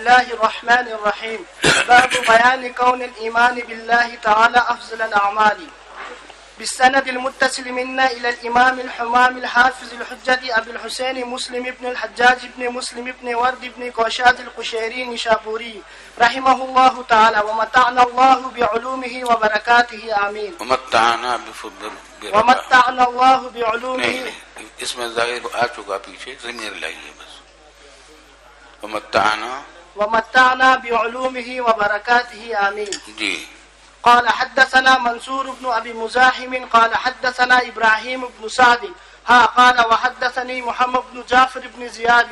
الله الرحمن الرحيم. باب بيان كون الإيمان بالله تعالى أفضل الأعمال. بالسند المتصل منا إلى الإمام الحمام الحافظ الحجة أبي الحسين مسلم بن الحجاج بن مسلم بن ورد بن كوشاد القشيري النشابوري رحمه الله تعالى ومتعنا الله بعلومه وبركاته آمين. ومتعنا الله بعلومه. اس میں ظاہر آ چکا پیچھے ضمیر لائیے بس. ومتعنا بعلومه وبركاته آمين. جی. قال حدثنا منصور بن أبي مزاحم قال حدثنا إبراهيم بن سعد قال وحدثني محمد بن جعفر بن زياد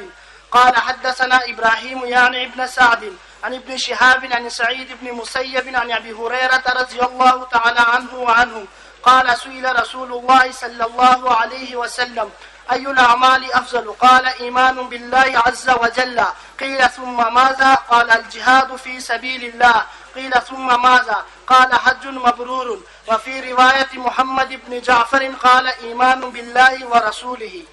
قال حدثنا إبراهيم يعني ابن سعد عن ابن شهاب عن سعيد بن مسيب عن أبي هريرة رضي الله تعالى عنه وعنه قال سئل رسول الله صلى الله عليه وسلم أي الأعمال أفضل؟ قال إيمان بالله عز وجل. قيل ثم ماذا؟ قال الجهاد في سبيل الله. قيل ثم ماذا؟ قال حج مبرور. وفي رواية محمد بن جعفر قال إيمان بالله ورسوله.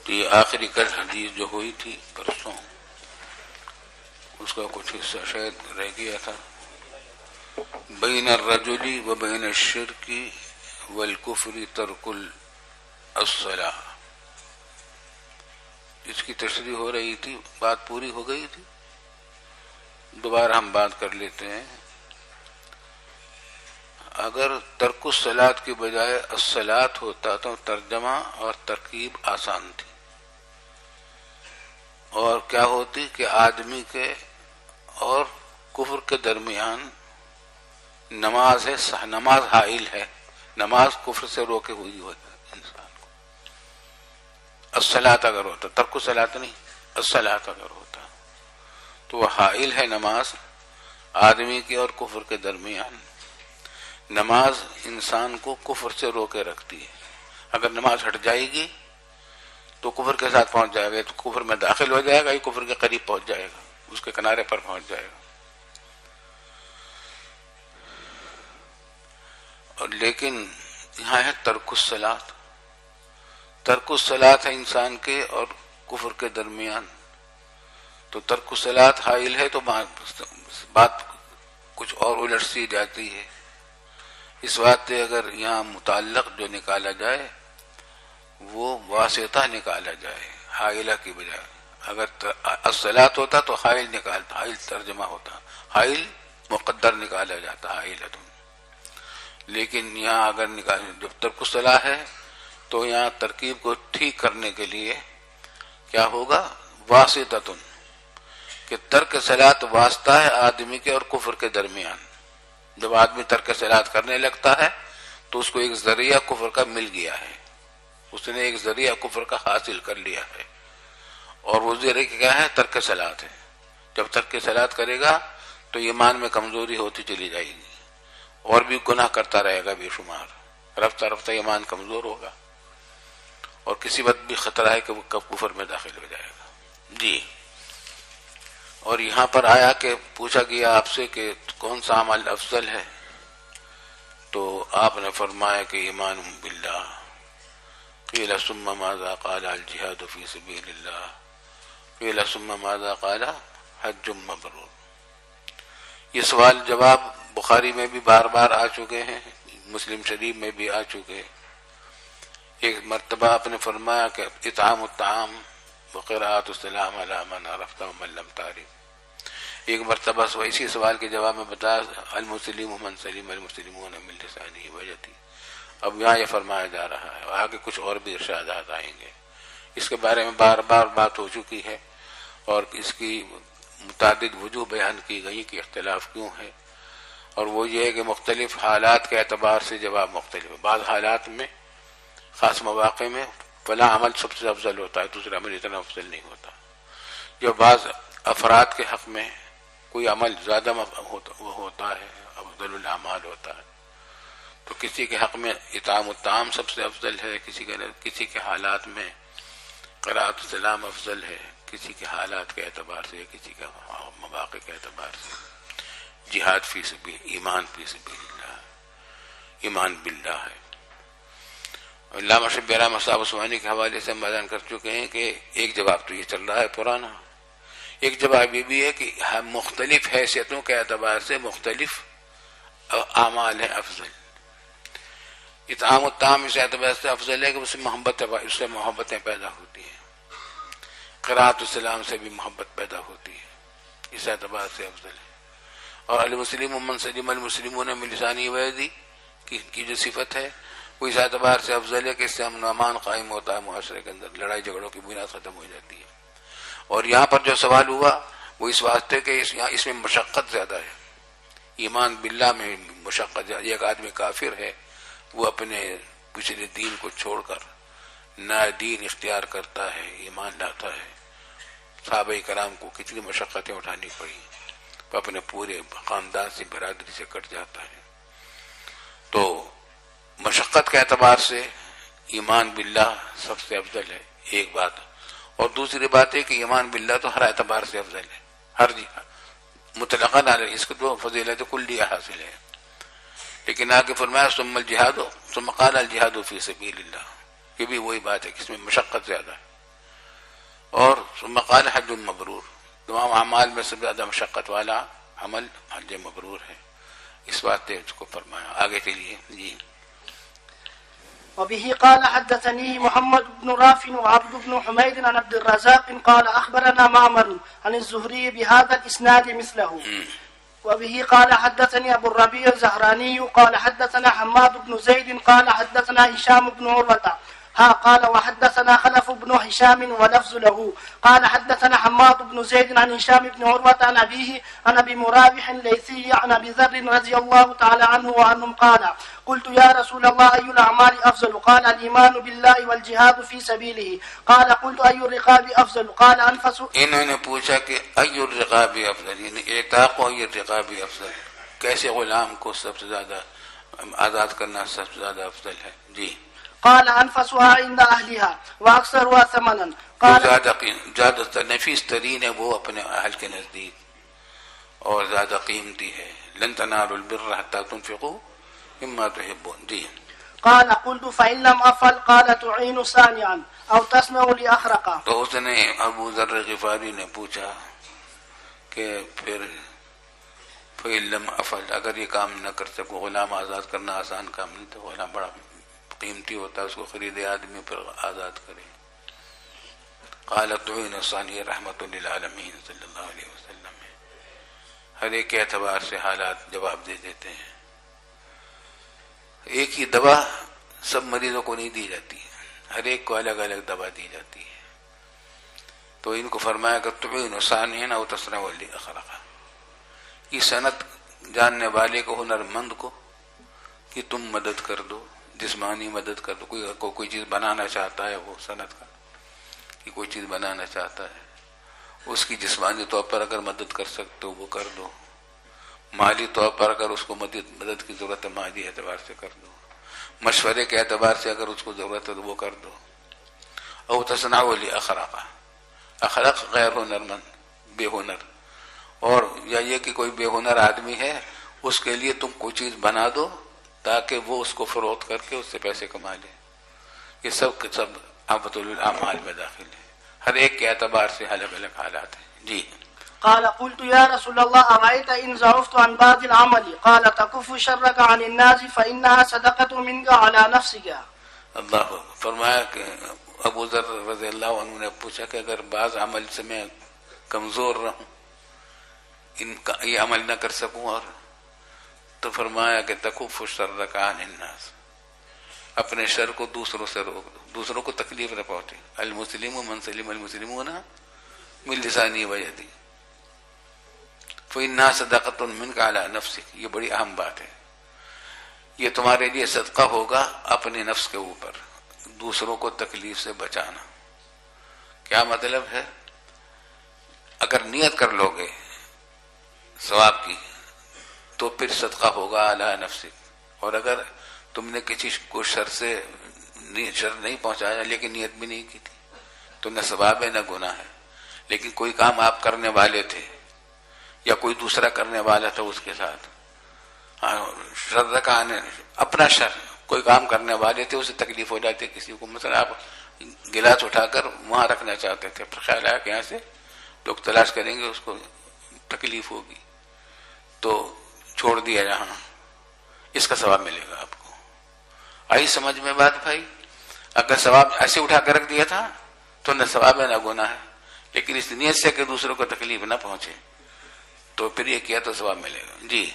یہ آخری کل حدیث جو ہوئی تھی پرسوں اس کا کچھ حصہ شاید رہ گیا تھا. بین الرجل و بین الشرک والکفر ترک الصلاۃ، اس کی تشریح ہو رہی تھی. بات پوری ہو گئی تھی، دوبارہ ہم بات کر لیتے ہیں. اگر ترک الصلاۃ کی بجائے الصلاۃ ہوتا تو ترجمہ اور ترکیب آسان تھی، اور کیا ہوتی کہ آدمی کے اور کفر کے درمیان نماز ہے، نماز حائل ہے، نماز کفر سے روکے ہوئی ہوتی انسان کو. الصلاۃ اگر ہوتا، ترک الصلاۃ نہیں، الصلاۃ اگر ہوتا تو وہ حائل ہے نماز آدمی کے اور کفر کے درمیان. نماز انسان کو کفر سے روکے رکھتی ہے. اگر نماز ہٹ جائے گی تو کفر کے ساتھ پہنچ جائے گا، تو کفر میں داخل ہو جائے گا، یہ کفر کے قریب پہنچ جائے گا، اس کے کنارے پر پہنچ جائے گا. اور لیکن یہاں ہے ترک الصلاۃ. ترک الصلاۃ ہے انسان کے اور کفر کے درمیان. تو ترک الصلاۃ حائل ہے تو بات کچھ اور الٹ سی جاتی ہے. اس بات سے اگر یہاں متعلق جو نکالا جائے وہ واسطہ نکالا جائے حائلہ کی بجائے. اگر الصلاۃ ہوتا تو حائل نکالتا، حائل ترجمہ ہوتا، حائل مقدر نکالا جاتا حائلۃ. لیکن یہاں اگر جب ترک الصلاۃ ہے تو یہاں ترکیب کو ٹھیک کرنے کے لیے کیا ہوگا؟ واسطۃ، کہ ترک صلاۃ واسطہ ہے آدمی کے اور کفر کے درمیان. جب آدمی ترک صلاۃ کرنے لگتا ہے تو اس کو ایک ذریعہ کفر کا مل گیا ہے، اس نے ایک ذریعہ کفر کا حاصل کر لیا ہے، اور وہ ذریعہ کیا ہے؟ ترک صلاۃ ہے. جب ترک صلاۃ کرے گا تو ایمان میں کمزوری ہوتی چلی جائے گی اور بھی گناہ کرتا رہے گا بے شمار. رفتہ رفتہ ایمان کمزور ہوگا اور کسی وقت بھی خطرہ ہے کہ وہ کب کفر میں داخل ہو جائے گا. جی. اور یہاں پر آیا کہ پوچھا گیا آپ سے کہ کون سا عمل افضل ہے، تو آپ نے فرمایا کہ ایمان باللہ. قیل ثم ماذا؟ قال الجہاد فی سبیل اللہ. قیل ثم ماذا؟ قال حج مبرور. یہ سوال جواب بخاری میں بھی بار بار آ چکے ہیں، مسلم شریف میں بھی آ چکے. ایک مرتبہ آپ نے فرمایا کہ اطعام الطعام وقراءۃ السلام علی من عرفت ومن لم تعرف. ایک مرتبہ اسی سوال کے جواب میں بتایا المسلم من سلم المسلمون من لسانہ ویدہ. اب یہاں یہ فرمایا جا رہا ہے، آگے کچھ اور بھی ارشادات آئیں گے. اس کے بارے میں بار بار بات ہو چکی ہے اور اس کی متعدد وجوہ بیان کی گئی کہ اختلاف کیوں ہے، اور وہ یہ ہے کہ مختلف حالات کے اعتبار سے جواب مختلف ہے. بعض حالات میں، خاص مواقع میں فلاں عمل سب سے افضل ہوتا ہے، دوسرا عمل اتنا افضل نہیں ہوتا. جو بعض افراد کے حق میں کوئی عمل زیادہ ہوتا ہے، افضل الاعمال ہوتا ہے، تو کسی کے حق میں اطعام الطعام سب سے افضل ہے، کسی کے حالات میں قراءۃ السلام افضل ہے، کسی کے حالات کے اعتبار سے، کسی کے مواقع کے اعتبار سے. جہاد فی سبیل، ایمان فی سبیل اللہ، ایمان باللہ ہے. علامہ شبیر احمد صاحب عثمانی کے حوالے سے ہم بیان کر چکے ہیں کہ ایک جواب تو یہ چل رہا ہے پرانا، ایک جواب یہ بھی ہے کہ ہم مختلف حیثیتوں کے اعتبار سے مختلف اعمال ہیں افضل. اطعام الطعام اس اعتبار سے افضل ہے کہ اس سے محبتیں پیدا ہوتی ہیں. قراءۃ السلام سے بھی محبت پیدا ہوتی ہے، اس اعتبار سے افضل ہے. اور المسلم من سلم المسلمون من لسانه ویدی کی جو صفت ہے وہ اس اعتبار سے افضل ہے کہ اس سے امن و امان قائم ہوتا ہے، معاشرے کے اندر لڑائی جھگڑوں کی بنیاد ختم ہو جاتی ہے. اور یہاں پر جو سوال ہوا وہ اس واسطے کہ اس میں مشقت زیادہ ہے. ایمان باللہ میں مشقت زیادہ. ایک آدمی کافر ہے، وہ اپنے پچھلے دین کو چھوڑ کر نیا دین اختیار کرتا ہے، ایمان لاتا ہے. صحابہ کرام کو کتنی مشقتیں اٹھانی پڑی، وہ اپنے پورے خاندان سے برادری سے کٹ جاتا ہے. تو مشقت کے اعتبار سے ایمان باللہ سب سے افضل ہے، ایک بات. اور دوسری بات ہے کہ ایمان باللہ تو ہر اعتبار سے افضل ہے، ہر مطلقاً اس کو تو فضیلت کلیہ حاصل ہے. لیکن آگے فرمایا ثم الجہاد ثم قال الجہاد فی سبیل اللہ، یہ بھی وہی بات ہے کہ اس میں مشقت زیادہ ہے. اور ثم قال حج مبرور، تمام اعمال میں سب سے زیادہ مشقت والا عمل حج مبرور ہے. اس بات نے اس کو فرمایا. آگے چلیے جی. وبه قال حدثني محمد بن رافع وعبد بن حميد عن عبد الرزاق قال أخبرنا معمر عن الزهري بهذا الإسناد مثله. وبه قال حدثني أبو الربيع الزهراني قال حدثنا حماد بن زيد قال حدثنا هشام بن عروة قال وحدثنا خلف بن هشام ولفظ له قال حدثنا حماد بن زيد عن هشام بن عروة عن أبيه عن أبي مرابح الليثي عن أبي ذر رضي الله تعالى عنه وعنهم قال قلت يا رسول الله أي الأعمال أفضل؟ قال الإيمان بالله والجهاد في سبيله. قال قلت أي الرقاب أفضل؟ قال أنفس. انہوں نے پوچھا کہ أي الرقاب أفضل، یعنی اعتاق أي الرقاب أفضل، کیسے غلام کو سب سے زیادہ آزاد کرنا سب سے زیادہ افضل ہے. جی. قال أنفسها عند أهلها وأكثرها ثمنا. زیادہ نفیس ترین ہے وہ اپنے اہل کے نزدیک اور زیادہ قیمتی ہے. لن تنالوا البر حتى تنفقوا مما تحبون. جی. قال قلت فإن لم أفعل قال تعين صانعا أو تسمع لأخرق. تو اس نے ابو ذر غفاری نے پوچھا کہ پھر فإن لم أفعل، اگر یہ کام نہ کر سکوں، غلام آزاد کرنا آسان کام نہیں، تو غلام بڑا قیمتی ہوتا ہے، اس کو خریدے آدمی پھر آزاد کرے. قال تعين صانع رحمت للعالمین صلی اللہ علیہ وسلم. ہر ایک کے اعتبار سے حالات جواب دے دیتے ہیں. ایک ہی دوا سب مریضوں کو نہیں دی جاتی، ہر ایک کو الگ الگ دوا دی جاتی ہے. تو ان کو فرمایا کہ تعين صانعا أو تصنع لأخرق، یہ صنعت جاننے والے کو، ہنر مند کو، کہ تم مدد کر دو، جسمانی مدد کر دو. کوئی چیز بنانا چاہتا ہے، وہ صنعت کا کہ کوئی چیز بنانا چاہتا ہے، اس کی جسمانی طور پر اگر مدد کر سکتے ہو وہ کر دو. مالی طور پر اگر اس کو مدد کی ضرورت ہے، مالی اعتبار سے کر دو. مشورے کے اعتبار سے اگر اس کو ضرورت ہے تو وہ کر دو. او تصنع لأخرق، اخرق غیر ہنرمند، بے ہنر. اور یا یہ کہ کوئی بے ہنر آدمی ہے، اس کے لیے تم کوئی چیز بنا دو تاکہ وہ اس کو فروخت کر کے اس سے پیسے کما لے. یہ سب کے سب افضل الاعمال میں داخل ہے. ہر ایک کے اعتبار سے الگ الگ حالات ہیں. جی. قال قلت يا رسول الله أرأيت إن زعفت عن بعض العمل؟ قال تكف شرك عن الناس فإنها صدقة منك على نفسك. اللہ فرمایا کہ ابو ذر رضی اللہ عنہ نے پوچھا کہ اگر بعض عمل سے میں کمزور رہوں، ان کا یہ عمل نہ کر سکوں، اور تو فرمایا کہ تکف شرک عن الناس، اپنے شر کو دوسروں سے روک دو، دوسروں کو تکلیف نہ پہنچے. المسلم من سلم المسلمون من لسانه ويده فإنها صدقة منك على نفسك. یہ بڑی اہم بات ہے. یہ تمہارے لیے صدقہ ہوگا اپنے نفس کے اوپر، دوسروں کو تکلیف سے بچانا. کیا مطلب ہے؟ اگر نیت کر لو گے ثواب کی تو پھر صدقہ ہوگا علی نفسک. اور اگر تم نے کسی کو شر نہیں پہنچایا لیکن نیت بھی نہیں کی تھی تو نہ ثواب ہے نہ گناہ ہے. لیکن کوئی کام آپ کرنے والے تھے یا کوئی دوسرا کرنے والا تھا، اس کے ساتھ شر کا اپنا شر، کوئی کام کرنے والے تھے، اسے تکلیف ہو جاتی کسی کو. مثلا آپ گلاس اٹھا کر وہاں رکھنا چاہتے تھے، پھر خیال آیا کہ یہاں سے لوگ تلاش کریں گے اس کو تکلیف ہوگی، تو چھوڑ دیا جہاں، اس کا ثواب ملے گا آپ کو۔ آئی سمجھ میں بات بھائی؟ اگر ثواب ایسے اٹھا کر رکھ دیا تھا تو نہ ثواب ہے نہ گناہ ہے، لیکن اس نیت سے کہ دوسروں کو تکلیف نہ پہنچے تو پھر یہ کیا تو ثواب ملے گا۔ جی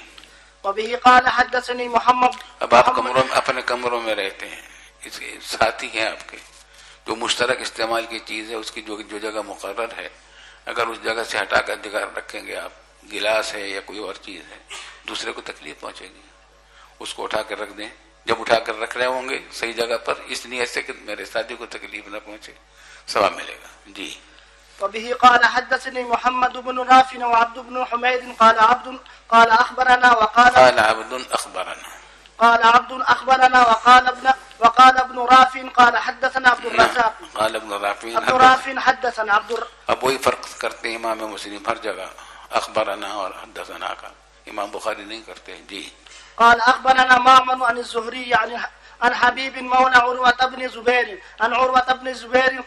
وبه قال حدثني محمد۔ اب آپ کمروں میں اپنے کمروں میں رہتے ہیں، اس کے ساتھی ہیں آپ کے، جو مشترک استعمال کی چیز ہے اس کی جو جگہ مقرر ہے، اگر اس جگہ سے ہٹا کر جگہ رکھیں گے آپ، گلاس ہے یا کوئی اور چیز ہے، دوسرے کو تکلیف پہنچے گی، اس کو اٹھا کر رکھ دیں۔ جب اٹھا کر رکھ رہے ہوں گے صحیح جگہ پر، اس نیت سے کہ میرے ساتھی کو تکلیف نہ پہنچے، ثواب ملے گا۔ جی وبه قال حدثني محمد بن رافع وعبد بن حميد قال أخبرنا قال عبد اخبرنا وقال ابن رافع قال حدثنا عبد الرزاق قال ابن عبد رافع حدثنا عبد اب وہی فرق کرتے ہیں امام مسلم ہر جگہ، اخبرنا اور حدثنا کا، امام بخاری نہیں کرتے۔ جی قال أخبرنا معمر عن الزهري عن حبيب مولى عروة بن زبير عن عروة بن زبير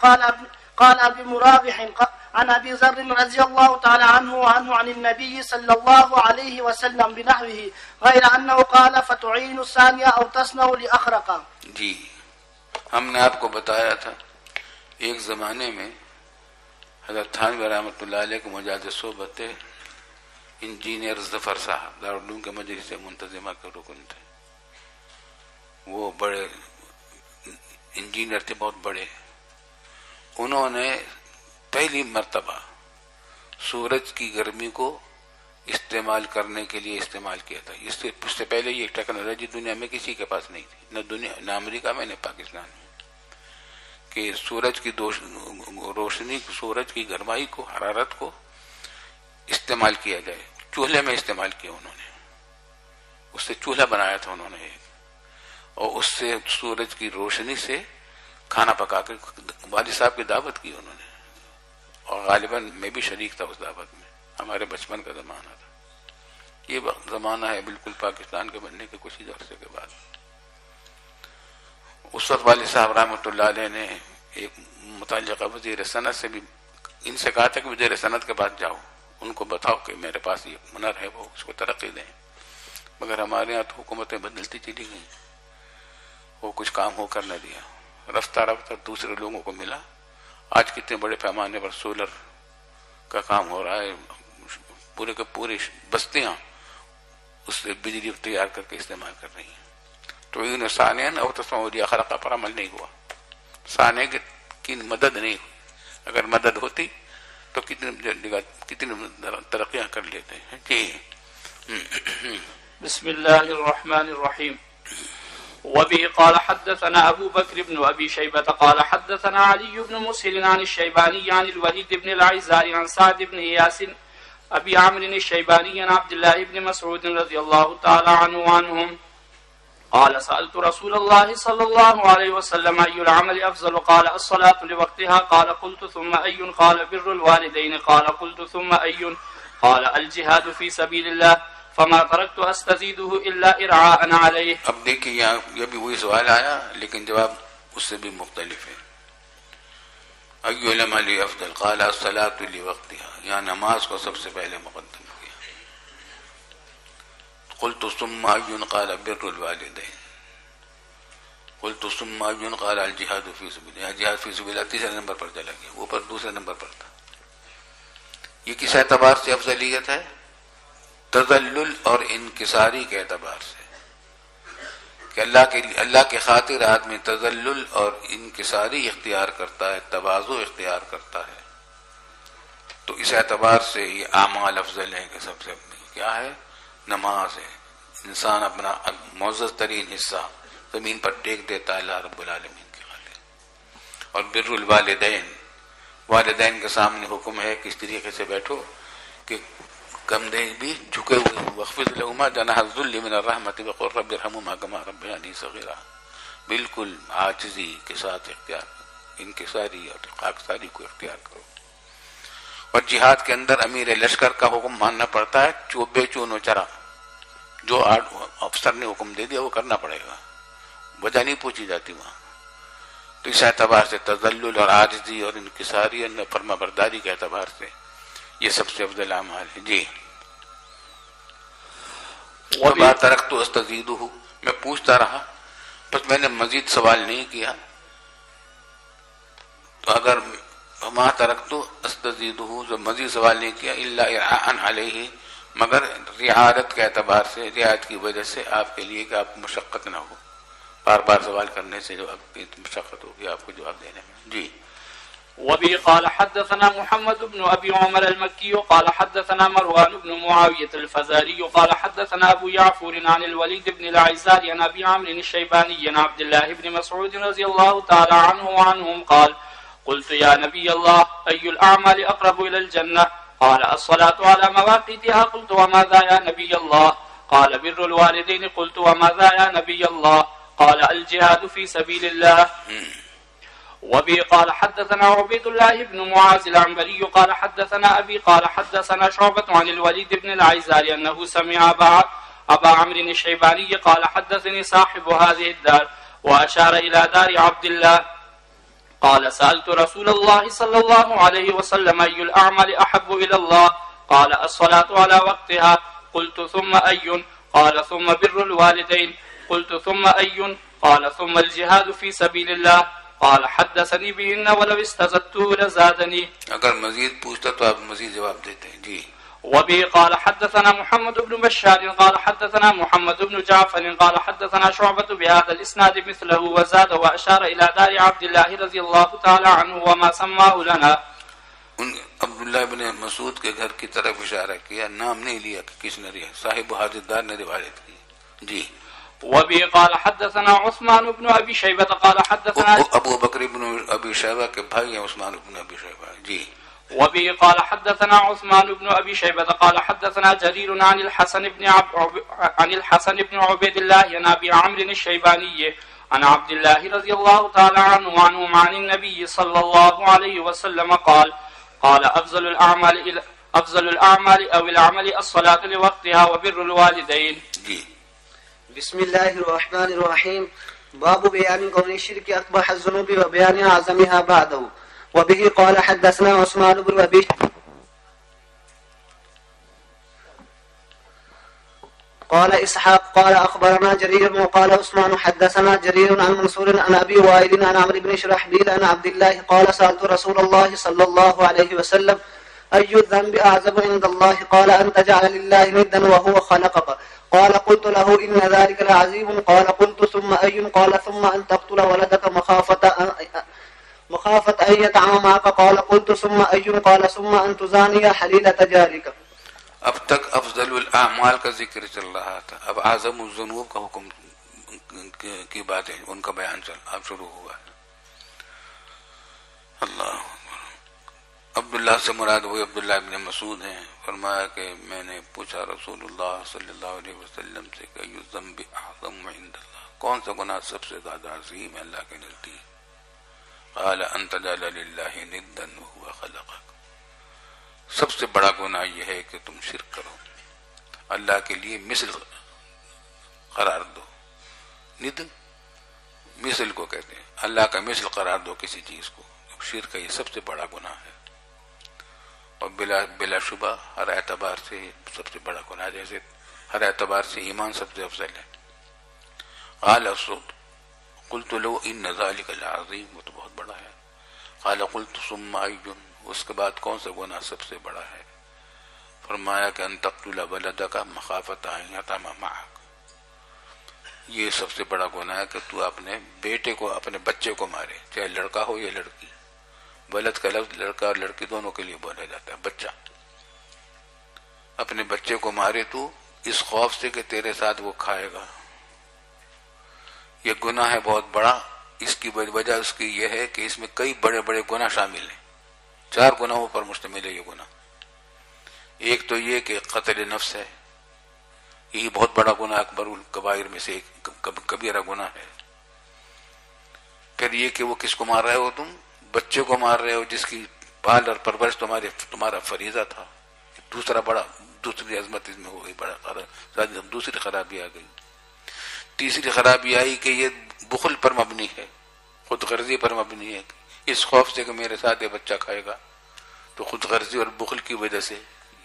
قال أبي مرابح عن أبي ذر رضي الله تعالى عنه عن النبي صلى الله عليه وسلم بنحوه غير أنه قال فتعين الثانية أو تصنع لأخرق۔ جی ہم نے آپ کو بتایا تھا ایک زمانے میں حضرت تھانوی رحمۃ اللہ علیہ کے مجاز صحبت تھے انجینئر ظفر صاحب، دارالعلوم کے مجلس منتظمہ کے رکن تھے، وہ بڑے انجینئر تھے، بہت بڑے۔ انہوں نے پہلی مرتبہ سورج کی گرمی کو استعمال کرنے کے لیے استعمال کیا تھا۔ اس سے پہلے یہ ٹیکنالوجی دنیا میں کسی کے پاس نہیں تھی، نہ امریکہ میں نہ پاکستان میں، کہ سورج کی روشنی، سورج کی گرمائی کو، حرارت کو استعمال کیا جائے۔ چولہے میں استعمال کیا انہوں نے، اس سے چولہا بنایا تھا انہوں نے، اور اس سے سورج کی روشنی سے کھانا پکا کے والد صاحب کی دعوت کی انہوں نے، اور غالباً میں بھی شریک تھا اس دعوت میں، ہمارے بچپن کا زمانہ تھا۔ یہ زمانہ ہے بالکل پاکستان کے بننے کے کچھ ہی عرصے کے بعد۔ اس وقت والد صاحب رحمۃ اللہ علیہ نے ایک متعلقہ وزیر صنعت سے بھی ان سے کہا تھا کہ وزیر صنعت کے پاس جاؤ، ان کو بتاؤ کہ میرے پاس یہ ہنر ہے، وہ اس کو ترقی دیں۔ مگر ہمارے یہاں تو حکومتیں بدلتی چلی گئیں، وہ کچھ کام ہو کر نہ دیا۔ رفتہ رفتہ دوسرے لوگوں کو ملا، آج کتنے بڑے پیمانے پر سولر کا کام ہو رہا ہے، پورے کے پورے بستیاں اس سے بجلی تیار کر کے استعمال کر رہی ہیں۔ تو انہیں ثانین اور تصوری خلقہ پر عمل نہیں ہوا، ثانے کی مدد نہیں ہوئی۔ اگر مدد ہوتی تو کتنی ترقیاں کر لیتے ہیں۔ جی بسم الله الرحمن الرحيم. وبه قال حدثنا أبو بكر بن أبي شيبة قال حدثنا علي بن مسهل عن الشيباني عن الوليد بن العزار عن سعد بن إياس أبي عمرو الشيباني عن عبد الله بن مسعود رضي الله تعالى عنه وعنهم قال سألت رسول الله صلى الله عليه وسلم أي العمل أفضل قال الصلاة لوقتها قال قلت ثم أي قال بر الوالدين قال قلت ثم أي قال الجهاد في سبيل الله فما تركت استزيده الا ارعاء عليه۔ اب دیکھیے یہاں یہ بھی وہی سوال آیا لیکن جواب اس سے بھی مختلف ہے۔ ای العمل افضل قال الصلاة لوقتها، یہاں نماز کو سب سے پہلے مقدم کیا۔ قلت ثم ای قال بر الوالدین، قلت ثم ای قال الجهاد في سبيل الله، جہاد فی سبیل اللہ تیسرے نمبر پر چلا گیا، وہ پر دوسرے نمبر پر تھا۔ یہ کس اعتبار سے افضلیت ہے؟ تذلل اور انکساری کے اعتبار سے، کہ اللہ کے خاطر آدمی تذلل اور انکساری اختیار کرتا ہے، تواضع اختیار کرتا ہے، تو اس اعتبار سے یہ اعمال افضل ہے کہ سب سے کیا ہے؟ نماز ہے۔ انسان اپنا معزز ترین حصہ زمین پر ٹیک دیتا ہے اللہ رب العالمین کے خاطر۔ اور بر الوالدین، والدین کے سامنے حکم ہے کس طریقے سے بیٹھو کہ کندھے بھی جھکے ہوئے، واخفض لهما جناح الذل من الرحمۃ وقل رب ارحمهما كما ربياني صغيرا، بالکل عاجزی کے ساتھ اختیار، انکساری اور خاکساری کو اختیار کرو۔ اور جہاد کے اندر امیر لشکر کا حکم ماننا پڑتا ہے، چوبے چون و چرا، جو افسر نے حکم دے دیا وہ کرنا پڑے گا، وجہ نہیں پوچھی جاتی وہاں۔ تو اس اعتبار سے تذلل اور عاجزی اور انکساری اور فرما برداری کے اعتبار سے یہ سب سے افضل اعمال ہے. جی وما ترکت استزیدہ، میں پوچھتا رہا بس میں نے مزید سوال نہیں کیا. تو اگر وما ترکت استزیدہ جو مزید سوال نہیں کیا الا ارعاء علیہ، مگر رعایت کے اعتبار سے، رعایت کی وجہ سے آپ کے لیے کہ آپ مشقت نہ ہو، بار بار سوال کرنے سے جو آپ کی مشقت ہوگی آپ کو جواب دینے میں. جی وبه قال حدثنا محمد بن أبي عمر المكي قال حدثنا مروان بن معاوية الفزاري قال حدثنا أبو يعفور عن الوليد بن العزار عن أبي عمرو الشيباني عن عبد الله بن مسعود رضي الله تعالى عنه وعنهم قال قلت يا نبي الله أي الأعمال أقرب إلى الجنة؟ قال الصلاة على مواقيتها. قلت وماذا يا نبي الله؟ قال بر الوالدين. قلت وماذا يا نبي الله؟ قال الجهاد في سبيل الله. وبه قال حدثنا عبيد الله بن معاذ العنبري قال حدثنا أبي قال حدثنا شعبة عن الوليد بن العزار أنه سمع أبا عمرو الشيباني قال حدثني صاحب هذه الدار وأشار إلى دار عبد الله قال سألت رسول الله صلى الله عليه وسلم أي الأعمال أحب إلى الله؟ قال الصلاة على وقتها. قلت ثم أي؟ قال ثم بر الوالدين. قلت ثم أي؟ قال ثم الجهاد في سبيل الله. قال حدثني بهن ولو استزدته لزادني. اگر مزید پوچھتا تو آپ مزید جواب دیتے ہیں. جی وبه قال حدثنا محمد بن بشار قال حدثنا محمد بن جعفر قال حدثنا شعبة بهذا الاسناد مثله وزاد واشار الى دار عبد الله رضي الله تعالى عنه وما سماه لنا. عبداللہ بن مسعود کے گھر کی طرف اشارہ کیا، نام نہیں لیا کہ کس نے لیا، صاحب حاجت دار نے روایت کی. جی وبه قال حدثنا عثمان بن ابي شيبة قال حدثنا ابو بکر بن ابی شیبہ کے بھائی ہیں عثمان بن ابی شیبہ. جی وبه قال حدثنا عثمان بن ابي شيبة قال حدثنا جرير عن الحسن بن عبيد الله عن ابي عمرو الشيباني عن عبد الله رضي الله تعالى عنه عن النبي صلى الله عليه وسلم قال افضل الاعمال او العمل الصلاة لوقتها وبر الوالدين. جی بسم الله الرحمن الرحيم. باب بيان كون الشرك أقبح الذنوب وبيان أعظمها بعده. وبه قال حدثنا عثمان بن أبي قال إسحاق قال أخبرنا جرير وقال عثمان حدثنا جرير عن منصور عن أبي وائل عن عمرو بن شرحبيل عن عبد الله قال سألت رسول الله صلى الله عليه وسلم أي الذنب أعظم عند الله؟ قال أن تجعل لله ندا وهو خلقك. قال قلت له إن ذلك لعظيم. قال قلت ثم أي؟ قال ثم أن تقتل ولدك مخافة أن يطعم معك. قال قلت ثم أي؟ قال ثم أن تزاني حليلة جارك. اب تک افضل الاعمال کا ذکر چل رہا تھا، اب اعظم الذنوب کا حکم کی باتیں ان کا بیان اب شروع ہوا. اللہ عبداللہ سے مراد وہی عبداللہ ابن مسعود ہیں. فرمایا کہ میں نے پوچھا رسول اللہ صلی اللہ علیہ وسلم سے کہ ای الذنب اعظم عند اللہ، کون سا گناہ سب سے زیادہ عظیم ہے اللہ کے نزدیک؟ قال ان تجعل للہ ندا وهو خلقک، سب سے بڑا گناہ یہ ہے کہ تم شرک کرو، اللہ کے لیے مثل قرار دو. ند مثل کو کہتے ہیں، اللہ کا مثل قرار دو کسی چیز کو. شرک یہ سب سے بڑا گناہ ہے اور بلا شبہ ہر اعتبار سے سب سے بڑا گناہ، جیسے ہر اعتبار سے ایمان سب سے افضل ہے. قال قلت لو ان ذلك العظیم، وہ تو بہت بڑا ہے. قال قلت ثم ای، اس کے بعد کون سا گناہ سب سے بڑا ہے؟ فرمایا کہ ان تقتل ولدک مخافۃ ان یطعم معک، یہ سب سے بڑا گناہ ہے کہ تو اپنے بیٹے کو، اپنے بچے کو مارے، چاہے لڑکا ہو یا لڑکی. ولد کا لفظ لڑکا اور لڑکی دونوں کے لیے بولا جاتا ہے. بچہ اپنے بچے کو مارے تو اس خوف سے کہ تیرے ساتھ وہ کھائے گا. یہ گناہ ہے بہت بڑا. اس کی وجہ اس کی یہ ہے کہ اس میں کئی بڑے بڑے گناہ شامل ہیں. 4 گناہوں پر مشتمل ہے یہ گناہ. ایک تو یہ کہ قتل نفس ہے، یہی بہت بڑا گناہ، اکبر الکبائر میں سے ایک کبیرہ گناہ ہے. پھر یہ کہ وہ کس کو مار رہے ہو؟ تم بچے کو مار رہے ہو جس کی پال اور پرورش تمہارا فریضہ تھا. دوسری عظمت اس میں ہو گئی، دوسری خرابی آ گئی. تیسری خرابی آئی کہ یہ بخل پر مبنی ہے، خود غرضی پر مبنی ہے. اس خوف سے کہ میرے ساتھ یہ بچہ کھائے گا تو تو خود غرضی اور بخل کی وجہ سے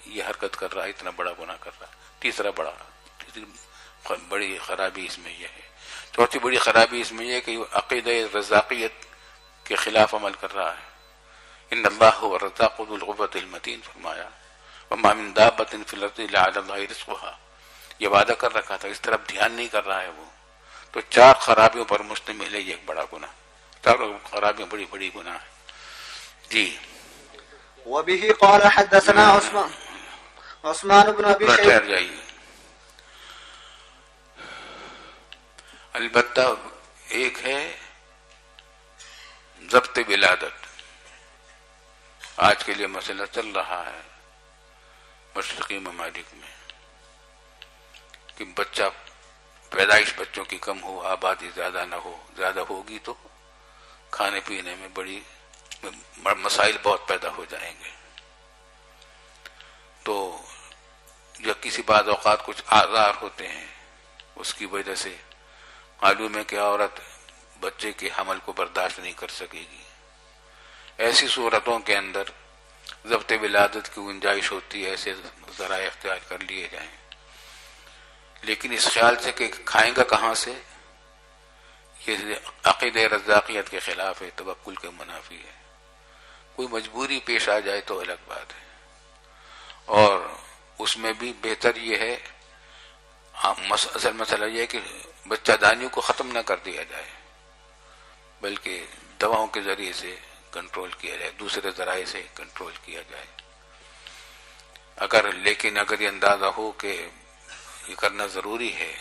یہ حرکت کر رہا ہے، اتنا بڑا گناہ کر رہا ہے. تیسری بڑی خرابی اس میں یہ ہے. چوتھی بڑی خرابی اس میں یہ ہے کہ عقیدہ رزاقیت کے خلاف عمل کر رہا ہے. ان اللہ هو الرزاق ذو القوة المتین فرمایا، وما من دابۃ فی الارض الا علی اللہ رزقها. یہ وعدہ کر رکھا تھا، اس طرف دھیان نہیں کر رہا ہے وہ. تو 4 خرابیوں پر مشتمل ہے یہ ایک بڑا گناہ. 4 خرابیاں بڑی بڑی گناہ ہے. جی. وبه قال حدثنا عثمان بن ابي شيبة. ٹھہر جائیے. البتہ ایک ہے ضبط ولادت. آج کے لیے مسئلہ چل رہا ہے مشرقی ممالک میں کہ بچہ پیدائش بچوں کی کم ہو، آبادی زیادہ نہ ہو. زیادہ ہوگی تو کھانے پینے میں بڑی مسائل بہت پیدا ہو جائیں گے. تو یا کسی بعض اوقات کچھ آزار ہوتے ہیں، اس کی وجہ سے معلوم ہے کہ عورت بچے کے حمل کو برداشت نہیں کر سکے گی. ایسی صورتوں کے اندر ضبط ولادت کی گنجائش ہوتی ہے، ایسے ذرائع اختیار کر لیے جائیں. لیکن اس خیال سے کہ کھائیں گا کہاں سے، یہ عقیدہ رزاقیت کے خلاف ہے، توکل کے منافی ہے. کوئی مجبوری پیش آ جائے تو الگ بات ہے، اور اس میں بھی بہتر یہ ہے، اصل مسئلہ یہ ہے کہ بچہ دانیوں کو ختم نہ کر دیا جائے، بلکہ دواؤں کے ذریعے سے کنٹرول کیا جائے، دوسرے ذرائع سے کنٹرول کیا جائے. لیکن اگر یہ اندازہ ہو کہ یہ کرنا ضروری ہے،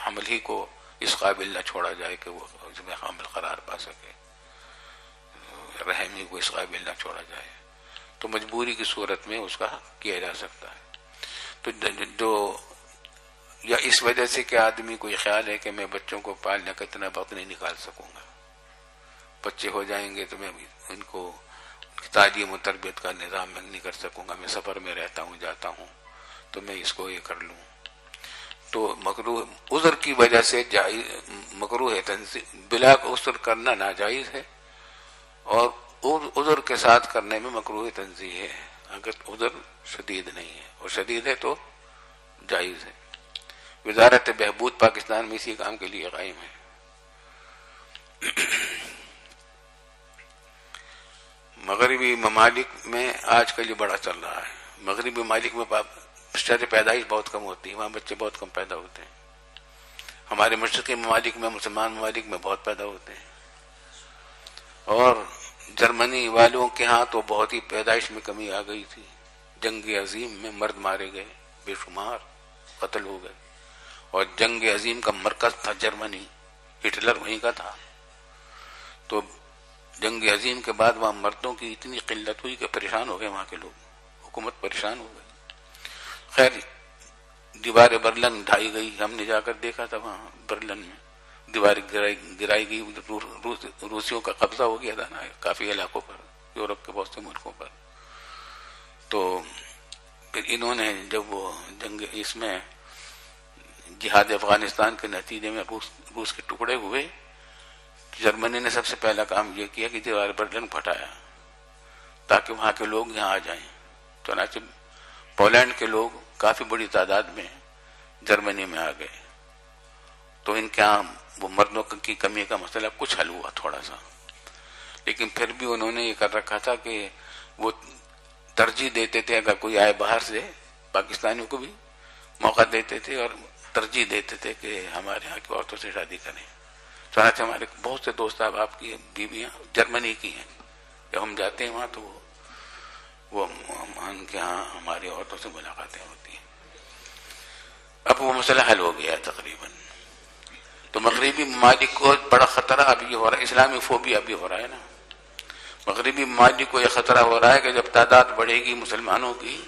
حمل ہی کو اس قابل نہ چھوڑا جائے کہ وہ اس میں حامل قرار پا سکے، رحم ہی کو اس قابل نہ چھوڑا جائے، تو مجبوری کی صورت میں اس کا کیا جا سکتا ہے. تو جو یا اس وجہ سے کہ آدمی کو یہ خیال ہے کہ میں بچوں کو پالنے کا اتنا وقت نہیں نکال سکوں گا، بچے ہو جائیں گے تو میں ان کو ان کی تعلیم و تربیت کا نظام میں نہیں کر سکوں گا، میں سفر میں رہتا ہوں جاتا ہوں تو میں اس کو یہ کر لوں. تو مکروہ عذر کی وجہ سے مکروہ ہے تنظیم، بلا عذر کرنا ناجائز ہے، اور عذر کے ساتھ کرنے میں مکروہ تنظیم ہے اگر عذر شدید نہیں ہے، اور شدید ہے تو جائز ہے. وزارت بہبود پاکستان میں اسی کام کے لیے قائم ہے. مغربی ممالک میں آج کل یہ بڑا چل رہا ہے. مغربی ممالک میں شرح پیدائش بہت کم ہوتی ہے، وہاں بچے بہت کم پیدا ہوتے ہیں. ہمارے مشرقی ممالک میں، مسلمان ممالک میں بہت پیدا ہوتے ہیں. اور جرمنی والوں کے ہاں تو بہت ہی پیدائش میں کمی آ گئی تھی. جنگ عظیم میں مرد مارے گئے، بے شمار قتل ہو گئے، اور جنگ عظیم کا مرکز تھا جرمنی، ہٹلر وہیں کا تھا. تو جنگ عظیم کے بعد وہاں مردوں کی اتنی قلت ہوئی کہ پریشان ہو گئے وہاں کے لوگ، حکومت پریشان ہو گئی. خیر دیوار برلن ڈھائی گئی، ہم نے جا کر دیکھا تھا وہاں برلن میں دیوار گرائی گئی. روسیوں کا قبضہ ہو گیا تھا نا کافی علاقوں پر، یورپ کے بہت سے ملکوں پر. تو پھر انہوں نے جب وہ جنگ اس میں جہاد افغانستان کے نتیجے میں روس کے ٹکڑے ہوئے، جرمنی نے سب سے پہلا کام یہ کیا کہ دیوار برلن پھٹایا تاکہ وہاں کے لوگ یہاں آ جائیں. چنانچہ پولینڈ کے لوگ کافی بڑی تعداد میں جرمنی میں آ گئے. تو ان کے یہاں وہ مردوں کی کمی کا مسئلہ کچھ حل ہوا تھوڑا سا، لیکن پھر بھی انہوں نے یہ کر رکھا تھا کہ وہ ترجیح دیتے تھے اگر کوئی آئے باہر سے، پاکستانیوں کو بھی موقع دیتے تھے اور ترجیح دیتے تھے کہ ہمارے ہاں کی عورتوں سے شادی کریں. چنانچہ ہمارے بہت سے دوست آپ کی بیویاں جرمنی کی ہیں، جب ہم جاتے ہیں وہاں تو وہ ان کے ہاں ہماری عورتوں سے ملاقاتیں ہوتی ہیں. اب وہ مسئلہ حل ہو گیا تقریباً. تو مغربی ممالک کو بڑا خطرہ ابھی یہ ہو رہا ہے، اسلامی فوبیا بھی ہو رہا ہے نا. مغربی ممالک کو یہ خطرہ ہو رہا ہے کہ جب تعداد بڑھے گی مسلمانوں کی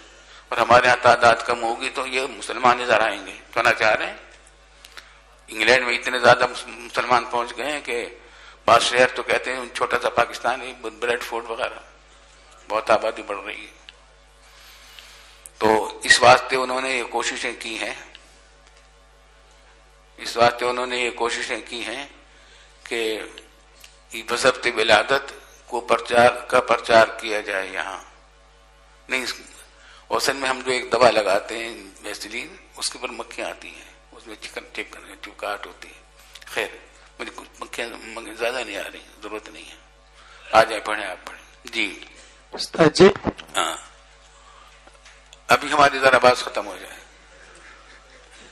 اور ہمارے ہاں تعداد کم ہوگی تو یہ مسلمان نظر آئیں گے. کہنا چاہ رہے ہیں انگلینڈ میں اتنے زیادہ مسلمان پہنچ گئے ہیں کہ بعض شہر تو کہتے ہیں چھوٹا سا پاکستان ہے، بریڈ فورڈ وغیرہ، بہت آبادی بڑھ رہی ہے. تو اس واسطے انہوں نے یہ کوششیں کی ہیں کہ بضبط ولادت کو پرچار کیا جائے یہاں. نہیں، اوسن میں ہم جو ایک دوا لگاتے ہیں ویسلین، اس کے اوپر مکھیاں آتی ہیں، اس میں چپکاہٹ ہوتی ہے. خیر مجھے کچھ مکھیاں زیادہ نہیں آ رہی، ضرورت نہیں ہے. آ جائیں، پڑھیں، آپ پڑھیں. جی استاد جی، ہاں، ابھی ہماری ذرا بات ختم ہو جائے.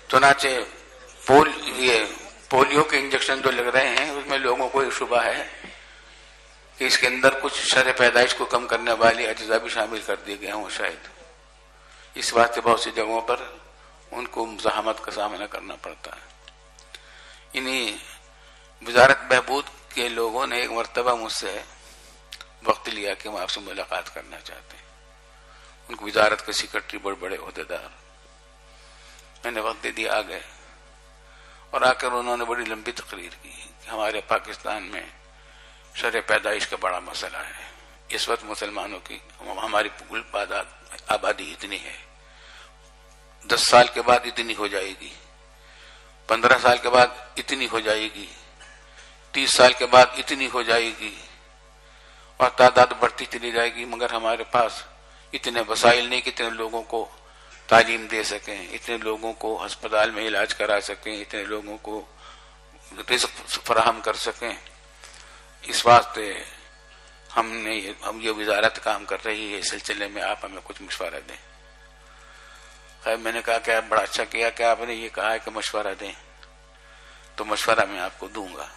چنانچہ پولیو کے انجیکشن جو لگ رہے ہیں اس میں لوگوں کو یہ شبہ ہے کہ اس کے اندر کچھ شرح پیدائش کو کم کرنے والی اجزاء بھی شامل کر دیے گئے ہوں شاید. اس واسطے بہت سی جگہوں پر ان کو مزاحمت کا سامنا کرنا پڑتا ہے. انہی وزارت بہبود کے لوگوں نے ایک مرتبہ مجھ سے وقت لیا کہ ہم آپ سے ملاقات کرنا چاہتے ہیں. ان کو وزارت کے سیکرٹری بڑے بڑے عہدیدار، میں نے وقت دے دیا، آ گئے. اور آ کر انہوں نے بڑی لمبی تقریر کی کہ ہمارے پاکستان میں شرح پیدائش کا بڑا مسئلہ ہے. اس وقت مسلمانوں کی ہماری کل آبادی اتنی ہے، 10 سال کے بعد اتنی ہو جائے گی، 15 سال کے بعد اتنی ہو جائے گی، 30 سال کے بعد اتنی ہو جائے گی، اور تعداد بڑھتی چلی جائے گی. مگر ہمارے پاس اتنے وسائل نہیں کہ اتنے لوگوں کو تعلیم دے سکیں، اتنے لوگوں کو ہسپتال میں علاج کرا سکیں، اتنے لوگوں کو رزق فراہم کر سکیں. اس واسطے ہم یہ وزارت کام کر رہی ہے، اس سلسلے میں آپ ہمیں کچھ مشورہ دیں. خیر میں نے کہا کہ آپ بڑا اچھا کیا کہ آپ نے یہ کہا ہے کہ مشورہ دیں، تو مشورہ میں آپ کو دوں گا.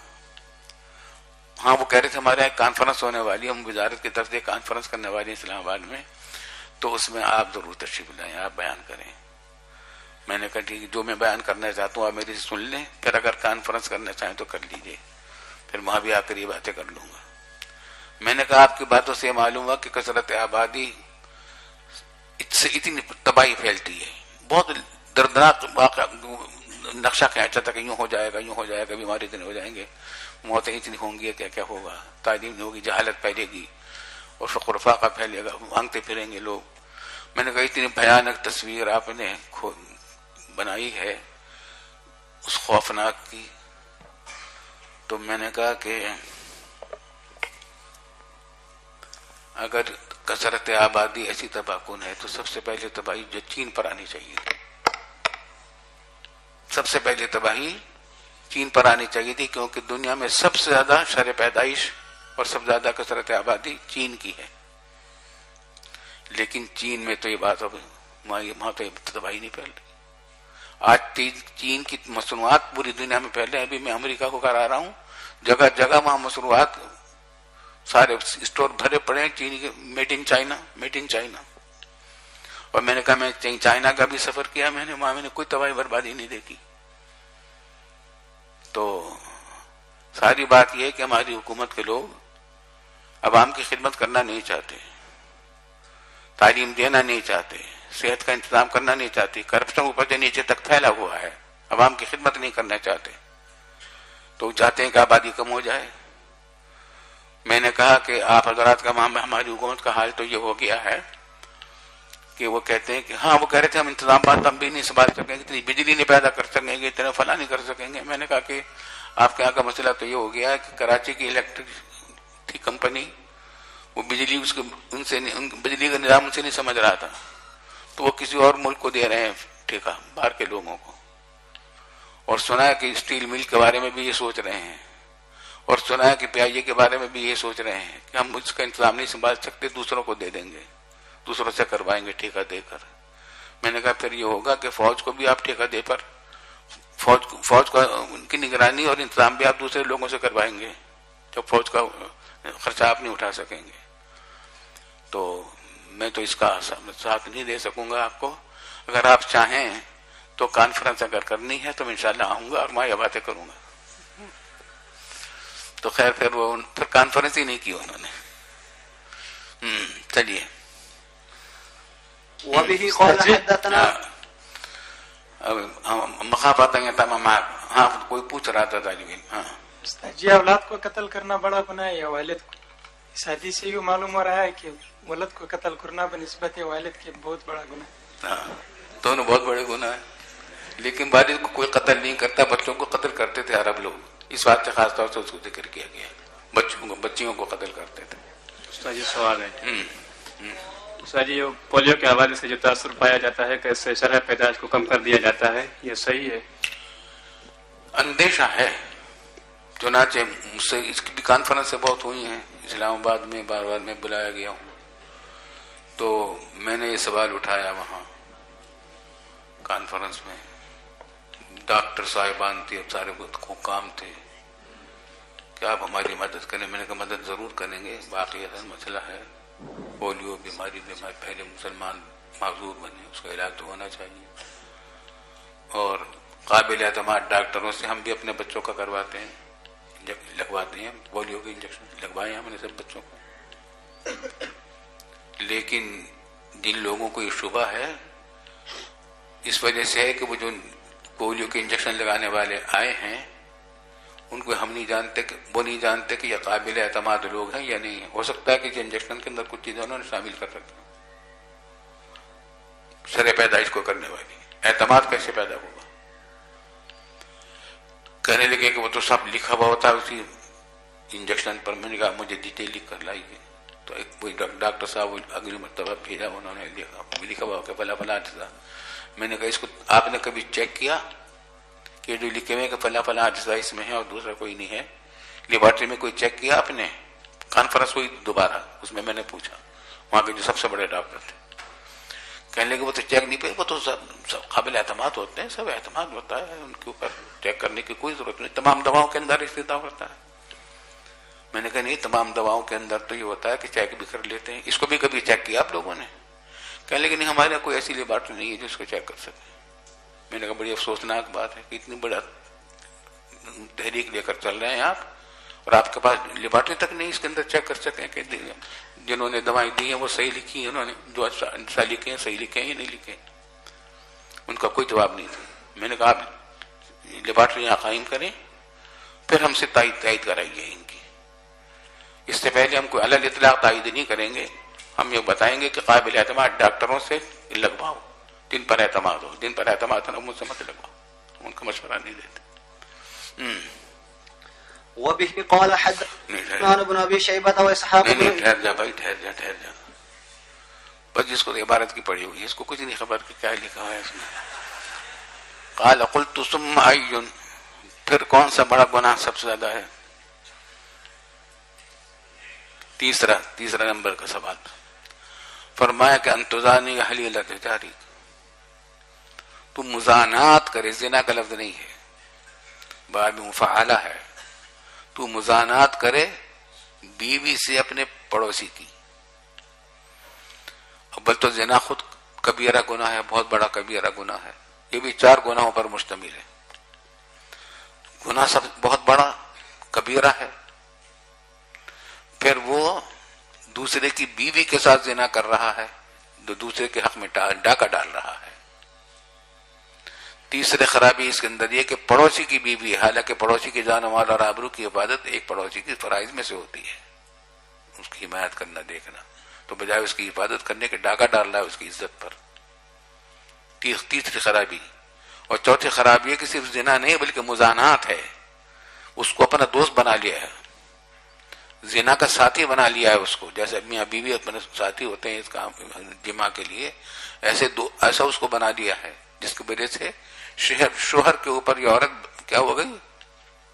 ہاں وہ کہہ رہے تھے ہمارے یہاں کانفرنس ہونے والی، ہم وزارت کی طرف سے کانفرنس کرنے والی اسلام آباد میں، تو اس میں آپ ضرور تشریف لائیں، آپ بیان کریں. میں نے کہا ٹھیک ہے، جو میں بیان کرنا چاہتا ہوں آپ میری سن لیں، پھر اگر کانفرنس کرنا چاہیں تو کر لیجیے، پھر وہاں بھی آ کر یہ باتیں کر لوں گا. میں نے کہا آپ کی باتوں سے یہ معلوم ہوا کہ کثرت آبادی سے اتنی تباہی پھیلتی ہے. بہت دردناک واقعہ، نقشہ کھینچا تھا کہ یوں ہو جائے گا، یوں ہو جائے گا، بیماری اتنے ہو جائیں گے، موتیں اتنی ہوں گی، کیا کیا ہوگا، تعلیم نہیں ہوگی، جہالت پھیلے گی، اور فقر و فاقہ پھیلے گا، مانگتے پھریں گے لوگ. میں نے کہا اتنی بھیانک تصویر آپ نے بنائی ہے اس خوفناک کی. تو میں نے کہا کہ اگر کثرت آبادی ایسی تباہ کن ہے تو سب سے پہلے تباہی جو چین پر آنی چاہیے، سب سے پہلے تباہی چین پر آنی چاہیے تھی، کیونکہ دنیا میں سب سے زیادہ شرح پیدائش اور سب سے زیادہ کثرت آبادی چین کی ہے. لیکن چین میں تو یہ بات اب وہاں تو تباہی نہیں پھیل رہی. آج چین کی مصنوعات پوری دنیا میں پھیل رہے ہیں. ابھی میں امریکہ کو کرا رہا ہوں، جگہ جگہ وہاں مصنوعات سارے اسٹور بھرے پڑے ہیں چینی کے، made in China, made in China. اور میں نے کہا میں چائنا کا بھی سفر کیا، میں نے وہاں میں نے کوئی تباہی بربادی نہیں دیکھی. تو ساری بات یہ ہے کہ ہماری حکومت کے لوگ عوام کی خدمت کرنا نہیں چاہتے، تعلیم دینا نہیں چاہتے، صحت کا انتظام کرنا نہیں چاہتے، کرپشن اوپر سے نیچے تک پھیلا ہوا ہے، عوام کی خدمت نہیں کرنا چاہتے، تو چاہتے ہیں کہ آبادی کم ہو جائے. میں نے کہا کہ آپ حضرات کا ہماری حکومت کا حال تو یہ ہو گیا ہے کہ وہ کہتے ہیں کہ ہاں وہ کہہ رہے تھے ہم انتظامات ہم بھی نہیں سنبھال سکیں گے، اتنی بجلی نہیں پیدا کر سکیں گے، اتنا فلاں نہیں کر سکیں گے. میں نے کہا کہ آپ کے یہاں کا مسئلہ تو یہ ہو گیا ہے کہ کراچی کی الیکٹرک کمپنی وہ بجلی بجلی کا نظام ان سے نہیں سمجھ رہا تھا، تو وہ کسی اور ملک کو دے رہے ہیں ٹھیکہ، باہر کے لوگوں کو. اور سنا ہے کہ اسٹیل مل کے بارے میں بھی یہ سوچ رہے ہیں، اور سنا ہے کہ پی آئی اے کے بارے میں بھی یہ سوچ رہے ہیں کہ ہم اس کا انتظام نہیں سنبھال سکتے، دوسروں کو دے دیں گے، دوسروں سے کروائیں گے ٹھیکہ دے کر. میں نے کہا پھر یہ ہوگا کہ فوج کو بھی آپ ٹھیکہ دے پر فوج کا ان کی نگرانی اور انتظام بھی آپ دوسرے لوگوں سے کروائیں گے، جب فوج کا خرچہ آپ نہیں اٹھا سکیں گے. تو میں تو اس کا ساتھ نہیں دے سکوں گا آپ کو. اگر آپ چاہیں تو کانفرنس اگر کرنی ہے تو میں انشاءاللہ آؤں گا اور میں یہ باتیں کروں گا. تو خیر پھر کانفرنس ہی نہیں کی انہوں نے. چلیے. وبه قال حدثنا مخافات تمام. ہاں کوئی پوچھ رہا تھا طالب علم. ہاں جی، اولاد کو قتل کرنا بڑا گناہ ہے یا والد کو؟ اس حدیث سے یہ معلوم ہو رہا ہے کہ ولد کو قتل کرنا بنسبت والد کے بہت بڑا گناہ ہے. ہاں دونوں بہت بڑے گناہ ہیں، لیکن والد کو کوئی قتل نہیں کرتا، بچوں کو قتل کرتے تھے عرب لوگ. اس بات سے خاص طور سے اس کو ذکر کیا گیا، بچیوں کو قتل کرتے تھے. یہ سوال ہے سر یہ پولیو کے حوالے سے جو تاثر پایا جاتا ہے کہ اس سے شرح پیدائش کو کم کر دیا جاتا ہے، یہ صحیح ہے؟ اندیشہ ہے، چنانچہ مجھ سے اس کی بھی کانفرنس سے بہت ہوئی ہیں، اسلام آباد میں بار بار میں بلایا گیا ہوں، تو میں نے یہ سوال اٹھایا وہاں کانفرنس میں، ڈاکٹر صاحبان تھے، اب سارے حکام تھے کہ آپ ہماری مدد کریں. میں نے کہا مدد ضرور کریں گے، باقی ایسا مسئلہ ہے، پولیو بیماری پہلے مسلمان معذور بنے، اس کا علاج تو ہونا چاہیے، اور قابل اعتماد ڈاکٹروں سے ہم بھی اپنے بچوں کا کرواتے ہیں، لگواتے ہیں، پولیو کے انجیکشن لگوائے ہیں ہم نے سب بچوں کو. لیکن جن لوگوں کو یہ شبہ ہے اس وجہ سے ہے کہ وہ جو پولیو کے انجیکشن لگانے والے آئے ہیں ان کو ہم نہیں جانتے، وہ نہیں جانتے کہ یہ قابل اعتماد لوگ ہیں یا نہیں ہیں. ہو سکتا ہے کہ یہ انجیکشن کے اندر کچھ چیزیں انہوں نے شامل کر رکھی ہیں شرح پیدائش کو کرنے والی. اعتماد کیسے پیدا ہوگا؟ کہنے لگے کہ وہ تو سب لکھا ہوا ہوتا ہے اسی انجیکشن پر. میں نے کہا مجھے ڈیٹیل لکھ کر لائیے. تو ایک وہی ڈاکٹر صاحب اگلی مرتبہ بھیجا، انہوں نے لکھا ہوا کہ فلاں فلاں اجزاء. میں نے کہا اس کو آپ نے کبھی چیک کیا کہ جو لکھے ہوئے کہ فلاں فلاں اجزاء اس میں ہے اور دوسرا کوئی نہیں ہے؟ لیبارٹری میں کوئی چیک کیا آپ نے؟ کانفرنس ہوئی دوبارہ، اس میں نے پوچھا وہاں کے جو سب سے بڑے ڈاکٹر تھے، کہنے لگے وہ تو چیک نہیں پہ، وہ تو سب قابل اعتماد ہوتے ہیں، سب اعتماد ہوتا ہے، ان کے اوپر چیک کرنے کی کوئی ضرورت نہیں، تمام دواؤں کے اندر استدعا ہوتا ہے. میں نے کہا نہیں، تمام دواؤں کے اندر تو یہ ہوتا ہے کہ چیک بھی کر لیتے ہیں. اس کو بھی کبھی چیک کیا آپ لوگوں نے؟ کہنے لگے نہیں، ہمارے کوئی ایسی لیبارٹری نہیں ہے جو اس کو چیک کر سکے. میں نے کہا بڑی افسوسناک بات ہے کہ اتنی بڑا تحریک لے کر چل رہے ہیں آپ اور آپ کے پاس لیبارٹری تک نہیں اس کے اندر چیک کر سکیں کہ جنہوں نے دوائیں دی ہیں وہ صحیح لکھی ہیں، انہوں نے جو اچھا لکھے ہیں صحیح لکھے ہیں یا نہیں لکھے. ان کا کوئی جواب نہیں تھا. میں نے کہا آپ لیبارٹری یہاں قائم کریں، پھر ہم سے تائید کرائیے ان کی. اس سے پہلے ہم کوئی علی الاطلاق تائید نہیں کریں گے. ہم یہ بتائیں گے کہ قابل اعتماد ڈاکٹروں سے لگواؤ، جن پر اعتماد ہو. جن پر اعتماد ہو مجھ سے مت لگواؤ، ان کا مشورہ نہیں دیتے. وبه قال حدثنا ابن ابي شيبه واسحاق نہیں ٹھہر جا بھائی، ٹھہر جا. بس جس کو عبارت کی پڑھی ہوئی ہے اس کو کچھ نہیں خبر کہ کیا لکھا ہے اس میں. قال قلت ثم اي، پھر کون سا بڑا گناہ سب سے زیادہ ہے؟ تیسرا نمبر کا سوال. فرمایا کہ انتزانی حلیلۃ جاری، تو مزانات کرے. زنا کا لفظ نہیں ہے، باب مفعلہ ہے. تو مزانات کرے بیوی سے اپنے پڑوسی کی. بل تو زنا خود کبیرہ گناہ ہے، بہت بڑا کبیرہ گناہ ہے. یہ بھی 4 گناہوں پر مشتمل ہے. گناہ سب بہت بڑا کبیرہ ہے، پھر وہ دوسرے کی بیوی کے ساتھ زنا کر رہا ہے، جو دوسرے کے حق میں ڈاکہ ڈال رہا ہے. تیسرے خرابی اس کے اندر یہ کہ پڑوسی کی بیوی، حالانکہ پڑوسی کی جان و مال اور آبرو کی حفاظت ایک پڑوسی کی فرائض میں سے ہوتی ہے، اس کی حمایت کرنا، دیکھنا، تو بجائے اس کی حفاظت کرنے کے ڈاکہ ڈال رہا ہے اس کی عزت پر. تیسری خرابی. اور چوتھی خرابی ہے کہ صرف زنا نہیں بلکہ مزانات ہے. اس کو اپنا دوست بنا لیا ہے، زنا کا ساتھی بنا لیا ہے اس کو. جیسے میاں بیوی اپنے ساتھی ہوتے ہیں اس کام جماع کے لیے، ایسا اس کو بنا لیا ہے، جس کی وجہ سے شوہر کے اوپر یہ عورت کیا ہو گئی؟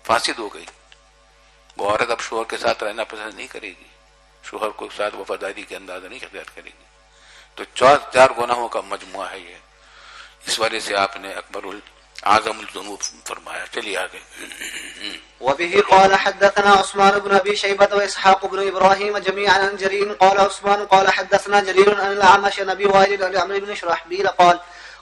فاسد ہو گئی. وہ عورت اب شوہر کے ساتھ رہنا پسند نہیں کرے گی، شوہر کو ساتھ وفاداری کے اندازہ نہیں اختیار کرے گی. تو 4 گناہوں کا مجموعہ ہے یہ. اس وجہ سے آپ نے اکبر اعظم الذنوب فرمایا. چلیے آگے. وبه قال حدثنا عثمان بن ابي شيبه واسحاق بن ابراهيم جميعا عن جرير قال عثمان قال حدثنا جرير عن الاعمش نبي وائل عن عمرو بن شرحبيل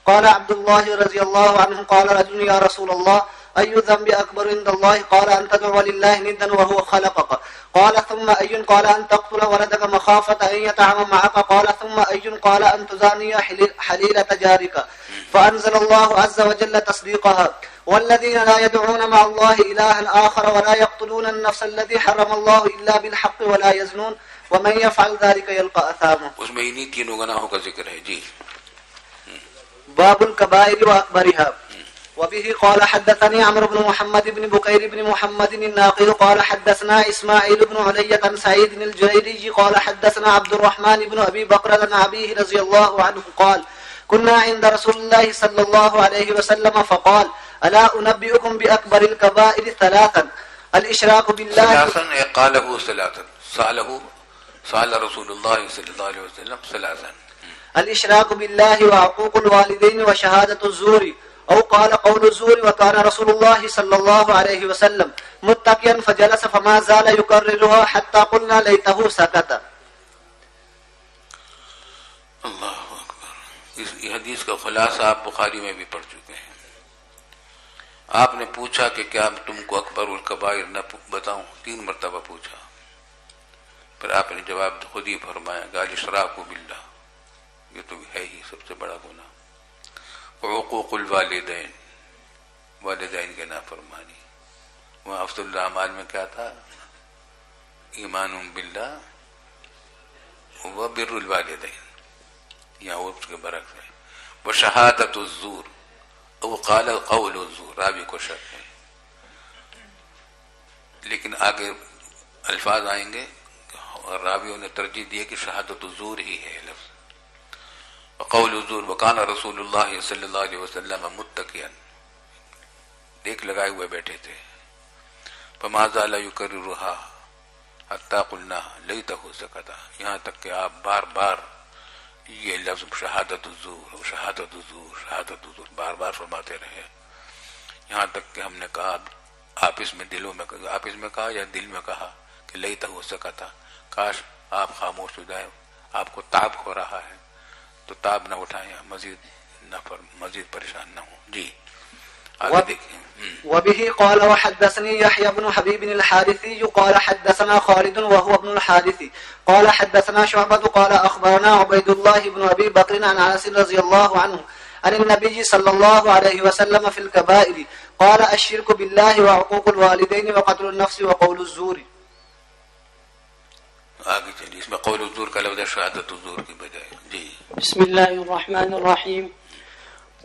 قال عبد الله رضي الله عنه قال رجل يا رسول الله اي ذنب اكبر عند الله قال ان تدعو لله ندا وهو خلقك قال ثم اي قال ان تقتل ولدك مخافه ان يطعم معك قال ثم اي قال ان تزاني حليلة جارك فانزل الله عز وجل تصديقها والذين لا يدعون مع الله إلها آخر ولا يقتلون النفس الذي حرم الله إلا بالحق ولا يزنون ومن يفعل ذلك يلقى أثاما. اس میں انہی 3 گناہوں کا ذکر ہے. جی. باب الكبائر وأكبرها. وبه قال حدثني عمرو بن محمد بن بكير بن محمد الناقد قال حدثنا إسماعيل بن علية عن سعيد الجريري قال حدثنا عبد الرحمن بن أبي بكر عن أبيه رضي الله عنه قال كنا عند رسول الله صلى الله عليه وسلم فقال ألا أنبئكم بأكبر الكبائر ثلاثا الإشراك بالله ثلاثا قاله ثلاثا سأل رسول الله صلى الله عليه وسلم ثلاثا الإشراك بالله وعقوق الوالدين وشهادة الزور أو قال قول الزور وكان رسول الله صلى الله عليه وسلم متكئا فجلس فما زال يكررها حتى قلنا ليته سكت. اللہ اکبر. اس حدیث کا خلاصہ آپ بخاری میں بھی پڑھ چکے ہیں. آپ نے پوچھا کہ کیا تم کو اکبر الکبائر نہ بتاؤں؟ 3 مرتبہ پوچھا. پھر آپ نے جواب خود ہی فرمایا کہ الاشراک باللہ، یہ تو ہے ہی سب سے بڑا گناہ. حقوق الوالدین، والدین کے نافرمانی. وہاں افضل الاعمال میں کیا تھا؟ ایمان باللہ و بر الوالدین. یہاں اس کے برعکس ہے. وہ شہادت الزور، وہ قال قول الزور. راوی کو شک ہے، لیکن آگے الفاظ آئیں گے اور راویوں نے ترجیح دی کہ شہادت الزور ہی ہے لفظ. قول الزور وکان رسول اللہ صلی اللہ علیہ وسلم متکئا، دیکھ لگائے ہوئے بیٹھے تھے. فما زال یکررها حتی قلنا لیتہ سکتا، یہاں تک کہ آپ بار بار یہ لفظ شہادت الزور شہادت الزور شہادت الزور بار بار فرماتے رہے، یہاں تک کہ ہم نے کہا آپس میں دلوں میں آپس میں کہا یا دل میں کہا کہ لیتہ سکتا، کاش آپ خاموش ہو جائیں، آپ کو تاب ہو رہا ہے تو تاب نہ اٹھائیں، مزید پریشان نہ ہوں. جی آگے دیکھیں. وبه قال وحدثني يحيى بن حبيب الحارثي قال حدثنا خالد وهو ابن الحارث قال حدثنا شعبة قال أخبرنا عبيد الله بن أبي بكر عن أنس رضي الله عنه عن النبي صلى الله عليه وسلم في الكبائر قال الشرك بالله وعقوق الوالدين وقتل النفس وقول الزور. آگے چلیے. اس میں قول الزور کا لفظ شہادت الزور کی بجائے. جی بسم الله الرحمن الرحيم.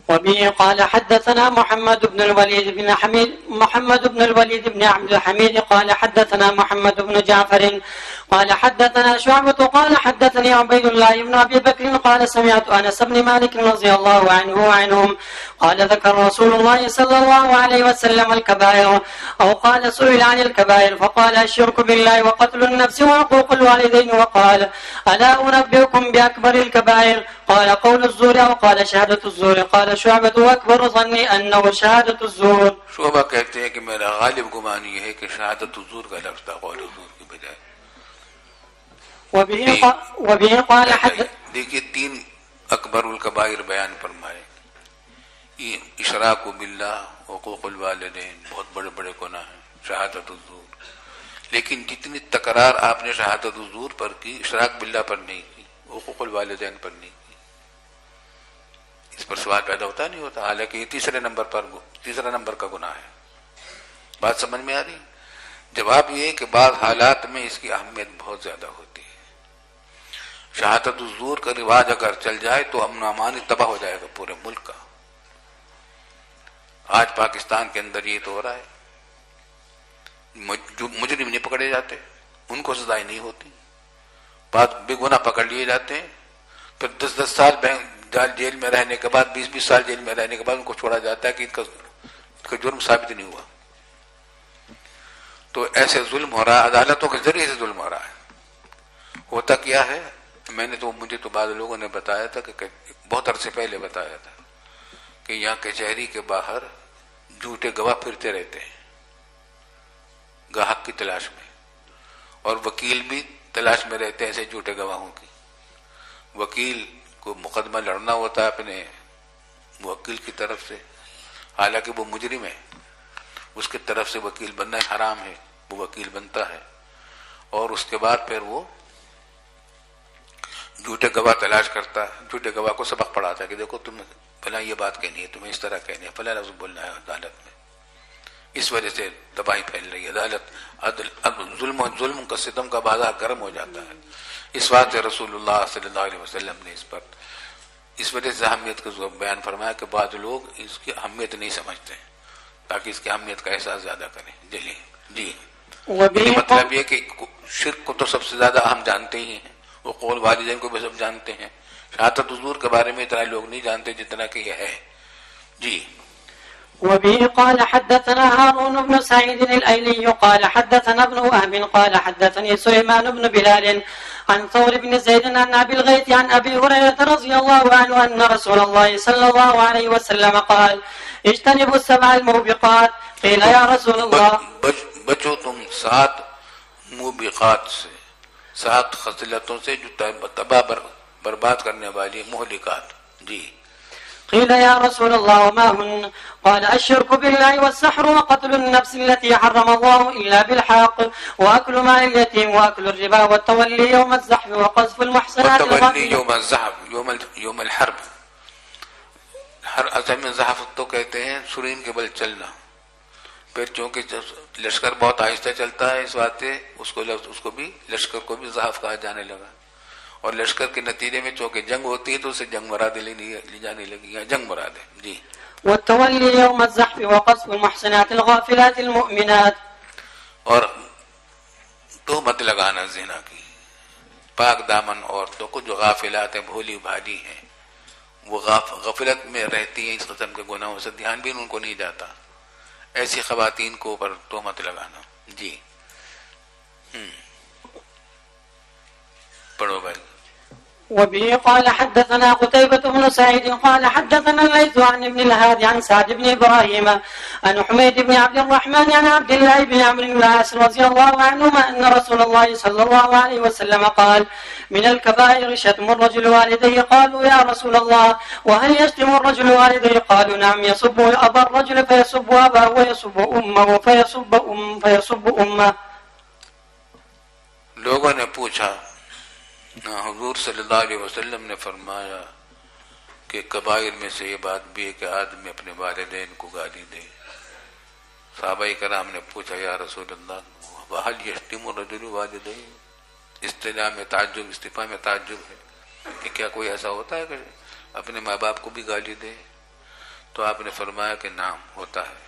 وبه قال حدثنا محمد بن الوليد بن عبد الحميد قال حدثنا محمد بن جعفر قال حدثنا شعبة قال حدثني عبيد الله بن أبي بكر قال سمعت أنس بن مالك رضي الله عنه وعنهم قال ذكر رسول الله صلى الله عليه وسلم الكبائر أو قال سئل عن الكبائر فقال الشرك بالله وقتل النفس وعقوق الوالدين وقال ألا أنبئكم بأكبر الكبائر قال قول الزور أو قال شهادة الزور قال شعبة وأكبر ظني أنه شهادة الزور. شعبہ کہتے ہیں کہ میرا غالب گمان یہ ہے کہ شہادت الزور کا لفظ تھا قول الزور کی بجائے. وبه قال دیکھیے 3 اکبر الکبائر بیان فرمائے. اشراک باللہ، حقوق الوالدین، بہت بڑے بڑے گناہ ہیں، شہادت الزور. لیکن جتنی تکرار آپ نے شہادت الزور پر کی، اشراک باللہ پر نہیں کی، حقوق الوالدین پر نہیں کی. اس پر سوال پیدا ہوتا نہیں ہوتا، حالانکہ یہ تیسرا نمبر کا گناہ ہے. بات سمجھ میں آ رہی؟ جواب یہ ہے کہ بعض حالات میں اس کی اہمیت بہت زیادہ ہوتی ہے. شہادت الزور کا رواج اگر چل جائے تو امن و امان تباہ ہو جائے گا پورے ملک کا. آج پاکستان کے اندر یہ تو ہو رہا ہے، جو مجرم نہیں پکڑے جاتے ان کو سزائیں نہیں ہوتی، بعض بے گناہ پکڑ لیے جاتے ہیں، پھر 10 سال جیل میں رہنے کے بعد 20 سال جیل میں رہنے کے بعد ان کو چھوڑا جاتا ہے کہ ان کا جرم ثابت نہیں ہوا. تو ایسے ظلم ہو رہا ہے، عدالتوں کے ذریعے سے ظلم ہو رہا ہے. ہوتا کیا ہے، مجھے تو بعض لوگوں نے بتایا تھا کہ بہت عرصے پہلے بتایا تھا کہ یہاں کچہری کے باہر جھوٹے گواہ پھرتے رہتے ہیں گاہک کی تلاش میں، اور وکیل بھی تلاش میں رہتے ہیں ایسے جھوٹے گواہوں کی. وکیل کو مقدمہ لڑنا ہوتا ہے اپنے موکل کی طرف سے، حالانکہ وہ مجرم ہے، اس کی طرف سے وکیل بننا حرام ہے، وہ وکیل بنتا ہے اور اس کے بعد پھر وہ جھوٹے گواہ تلاش کرتا ہے، جھوٹے گواہ کو سبق پڑھاتا ہے کہ دیکھو تم فلاں یہ بات کہنی ہے، تمہیں اس طرح کہنی ہے، فلاں لفظ بولنا ہے عدالت میں. اس وجہ سے تباہی پھیل رہی ہے. عدالت ظلم کا ستم کا بازار گرم ہو جاتا ہے. اس واسطے رسول اللہ صلی اللہ علیہ وسلم نے اس پر اس وجہ سے اہمیت کا بیان فرمایا کہ بعض لوگ اس کی اہمیت نہیں سمجھتے تاکہ اس کی اہمیت کا احساس زیادہ کریں. جی مطلب یہ کہ شرک کو تو سب سے زیادہ اہم جانتے ہی ہیں, وہ قول والدین کو بھی سب جانتے ہیں, شہادت حضور کے بارے میں اتنا لوگ نہیں جانتے جتنا کہ یہ ہے. جی. وبه قال حدثنا هارون بن سعيد الأيلي قال حدثنا ابن وهب قال حدثني سليمان بن بلال عن ثور بن زيد عن أبي الغيث عن أبي هريرة رضي الله عنه أن رسول الله صلى الله عليه وسلم قال اجتنبوا السبع الموبقات. قيل يا رسول الله بچو تم 7 موبقات سے, 7 خصلتوں سے جو تباہ برباد کرنے والی مہلکات. جی. قيل يا رسول الله وما هن؟ قال الشرك بالله والسحر وقتل النفس التي حرم الله إلا بالحق وأكل مال اليتيم وأكل الربا والتولي يوم الزحف وقذف المحصنات والتولي يوم الزحف يوم الحرب. ہر اصل میں زحف تو کہتے ہیں سرین کے بل چلنا. پھر چونکہ لشکر بہت آہستہ چلتا ہے اس واسطے اس کو بھی لشکر کو بھی زحف کہا جانے لگا, اور لشکر کے نتیجے میں چونکہ جنگ ہوتی ہے تو اسے جنگ مراد لی جانے لگی, یا جنگ مراد ہے. جی. والتولي يوم الزحف وقذف المحصنات الغافلات المؤمنات. اور تہمت لگانا زنا کی پاک دامن عورتوں کو جو غافلات ہیں, بھولی بھالی ہیں, وہ غفلت میں رہتی ہیں, اس قسم کے گناہوں سے دھیان بھی ان کو نہیں جاتا, ایسی خواتین کو اوپر تہمت لگانا. جی. پڑھو بھائی. وبه قال حدثنا قتيبة بن سعيد قال حدثنا الليث عن ابن الهادي عن سعد بن إبراهيم عن حميد بن عبد الرحمن عن عبد الله بن عمرو بن العاص رضي الله عنهما أن رسول الله صلى الله عليه وسلم قال من الكبائر شتم الرجل والديه. قالوا يا رسول الله وهل يشتم الرجل والديه؟ قالوا نعم, يسب أبا الرجل فيسب أباه ويسب أمه فيسب أمه. لوگوں نے پوچھا, حضور صلی اللہ علیہ وسلم نے فرمایا کہ کبائر میں سے یہ بات بھی ہے کہ آدمی اپنے والدین کو گالی دے. صحابہ کرام نے پوچھا یا رسول اللہ وَهَلْ يَشْتِمُ الرَّجُلُ وَالِدَيْهِ؟ استفہام میں تعجب ہے کہ کیا کوئی ایسا ہوتا ہے کہ اپنے ماں باپ کو بھی گالی دے؟ تو آپ نے فرمایا کہ نام ہوتا ہے,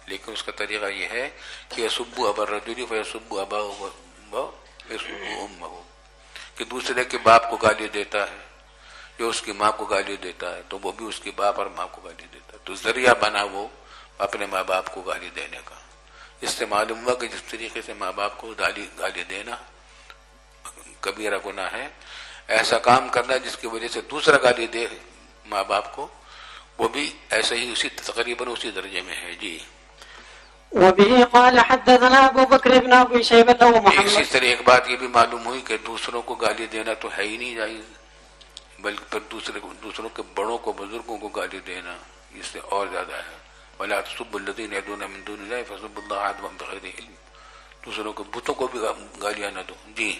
لیکن اس کا طریقہ یہ ہے کہ يَسُبُّ أَبَا الرَّجُلِ فَيَسُبُّ أَبَاهُ وَيَسُبُّ أُمَّهُ, کہ دوسرے کے باپ کو گالی دیتا ہے, جو اس کی ماں کو گالی دیتا ہے تو وہ بھی اس کے باپ اور ماں کو گالی دیتا ہے, تو ذریعہ بنا وہ اپنے ماں باپ کو گالی دینے کا. اس سے معلوم ہوا کہ جس طریقے سے ماں باپ کو گالی دینا کبیرہ گناہ ہے, ایسا کام کرنا جس کی وجہ سے دوسرا گالی دے ماں باپ کو, وہ بھی ایسے ہی تقریباً اسی درجے میں ہے. جی. وبه قال حدثنا ابو بكر بن ابي شيبة ومحمد. اسی طرح ایک بات یہ بھی معلوم ہوئی کہ دوسروں کو گالی دینا تو ہے ہی نہیں جائز, بلکہ پھر دوسروں کے بڑوں کو, بزرگوں کو گالی دینا اس سے اور زیادہ ہے. ولا تسبوا الذين يدعون من دون الله فسبوا الله عدوا بغير علم, دوسروں کے بتوں کو بھی گالیاں نہ دو. جی.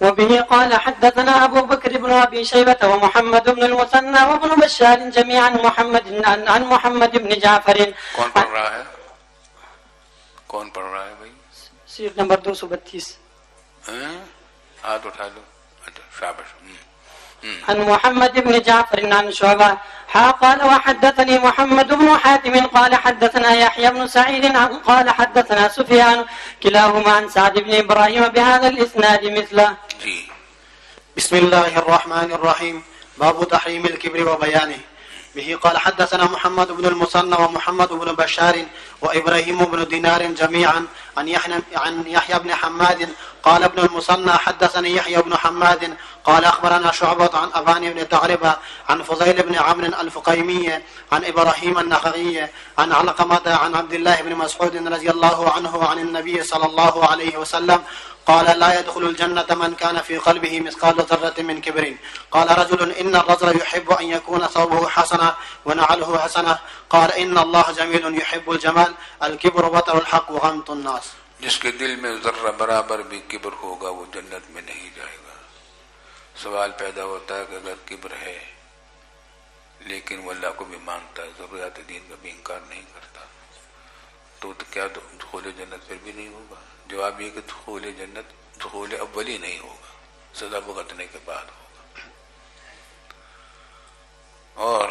وبه قال حدثنا ابو بكر بن ابي شيبة ومحمد بن المثنى وابن بشار جميعا عن محمد بن جعفر. کون پڑھ رہا ہے؟ کون پڑھ رہا ہے بھائی؟ Seat number 232. ہاتھ اٹھا لو. اچھا شاباش. عن محمد بن جعفر عن شعبة قال وحدثني محمد بن حاتم قال حدثنا يحيى بن سعيد قال حدثنا سفيان كلاهما عن سعد بن إبراهيم بهذا الإسناد مثله. بسم الله الرحمن الرحيم. باب تحريم الكبر وبيانه. به قال حدثنا محمد بن المثنى ومحمد بن بشار وإبراهيم بن دينار جميعا عن يحيى بن حماد قال ابن المثنى حدثني يحيى بن حماد قال أخبرنا شعبة عن أبان بن تعربة عن فضيل بن عمرو الفقيمي عن إبراهيم النخعي عن علقمة عن عبد الله بن مسعود رضي الله عنه عن النبي صلى الله عليه وسلم قال لا يدخل الجنة من كان في قلبه مثقال ذرة من كبر. قال رجل إن الرجل يحب أن يكون ثوبه حسنة ونعله حسنة. قال إن الله جميل يحب الجمال. الكبر بطر الحق وغمط الناس. جس کے دل میں ذرہ برابر بھی کبر ہوگا وہ جنت میں نہیں جائے گا. سوال پیدا ہوتا ہے کہ اگر کبر ہے لیکن وہ اللہ کو بھی مانتا ہے, ضروریات دین کا بھی انکار نہیں کرتا, تو کیا دخول جنت پھر بھی نہیں ہوگا؟ جواب یہ کہ دخول جنت دخول اولی نہیں ہوگا, سزا بھگتنے کے بعد ہوگا. اور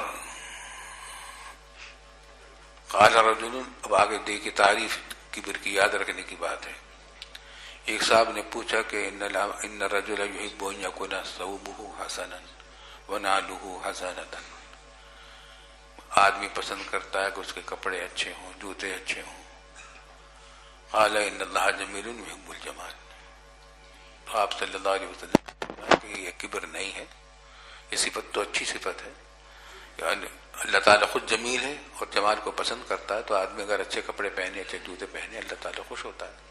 قال رجل، اب آگے دیکھیے تعریف کبر کی یاد رکھنے کی بات ہے. ایک صاحب نے پوچھا کہ ان الرجل يحب ان يكون ثوبه حسنا ونعله حسنة، آدمی پسند کرتا ہے کہ اس کے کپڑے اچھے ہوں، جوتے اچھے ہوں. قال ان اللہ جمیل يحب الجمال. تو آپ صلی اللہ علیہ وسلم کہ یہ کبر نہیں ہے، یہ صفت تو اچھی صفت ہے. یعنی اللہ تعالیٰ خود جمیل ہے اور جمال کو پسند کرتا ہے، تو آدمی اگر اچھے کپڑے پہنے، اچھے جوتے پہنے، اللہ تعالیٰ خوش ہوتا ہے.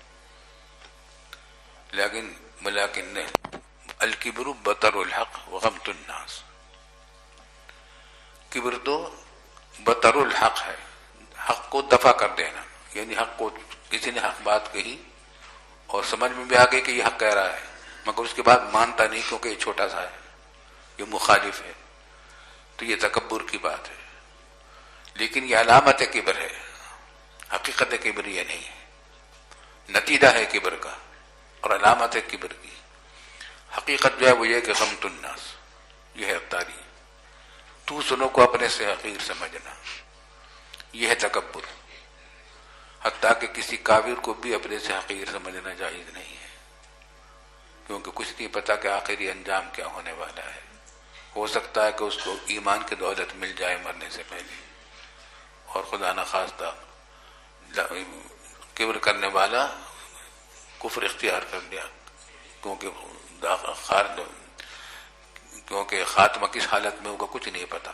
لیکن الکبر بطر الحق وغمط الناس، کبر تو بطر الحق ہے، حق کو دفع کر دینا. یعنی حق کو کسی نے حق بات کہی اور سمجھ میں بھی آ گئی کہ یہ حق کہہ رہا ہے، مگر اس کے بعد مانتا نہیں کیونکہ یہ چھوٹا سا ہے، یہ مخالف ہے، تو یہ تکبر کی بات ہے. لیکن یہ علامت کبر ہے، حقیقت کبر یہ نہیں ہے، نتیجہ ہے کبر کا اور علامت کبر کی. حقیقت جو ہے وہ یہ کہ غمط الناس، یہ ہے ابتاری، دوسروں کو اپنے سے حقیر سمجھنا، یہ ہے تکبر. حتیٰ کہ کسی کافر کو بھی اپنے سے حقیر سمجھنا جائز نہیں ہے، کیونکہ کچھ نہیں پتا کہ آخری انجام کیا ہونے والا ہے. ہو سکتا ہے کہ اس کو ایمان کی دولت مل جائے مرنے سے پہلے، اور خدا نخواستہ کبر کرنے والا کفر اختیار کر لیا، کیونکہ خاتمہ کس حالت میں ہوگا کچھ نہیں پتا.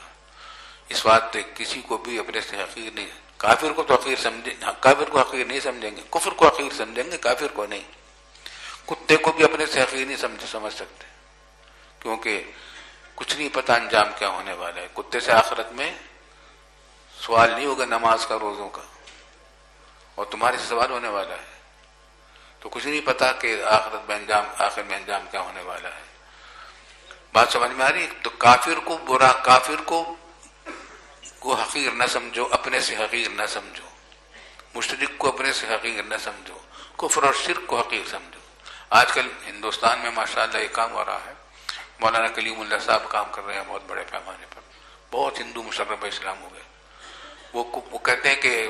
اس بات سے کسی کو بھی اپنے سے حقیر نہیں، کافر کو تو حقیر سمجھیں، کافر کو حقیر نہیں سمجھیں گے، کفر کو حقیر سمجھیں گے، کافر کو نہیں. کتے کو بھی اپنے سے حقیر نہیں سمجھ سکتے، کیونکہ کچھ نہیں پتا انجام کیا ہونے والا ہے. کتے سے آخرت میں سوال نہیں ہوگا نماز کا، روزوں کا، اور تمہارے سے سوال ہونے والا ہے. تو کچھ نہیں پتا کہ آخرت میں آخر میں انجام کیا ہونے والا ہے. بات سمجھ میں آ رہی؟ تو کافر کو برا، کافر کو حقیر نہ سمجھو، اپنے سے حقیر نہ سمجھو. مشرک کو اپنے سے حقیر نہ سمجھو، کفر اور شرک کو حقیر سمجھو. آج کل ہندوستان میں ماشاءاللہ یہ کام ہو رہا ہے. مولانا کلیم اللہ صاحب کام کر رہے ہیں بہت بڑے پیمانے پر. بہت ہندو مشرف اسلام ہو گئے. وہ کہتے ہیں کہ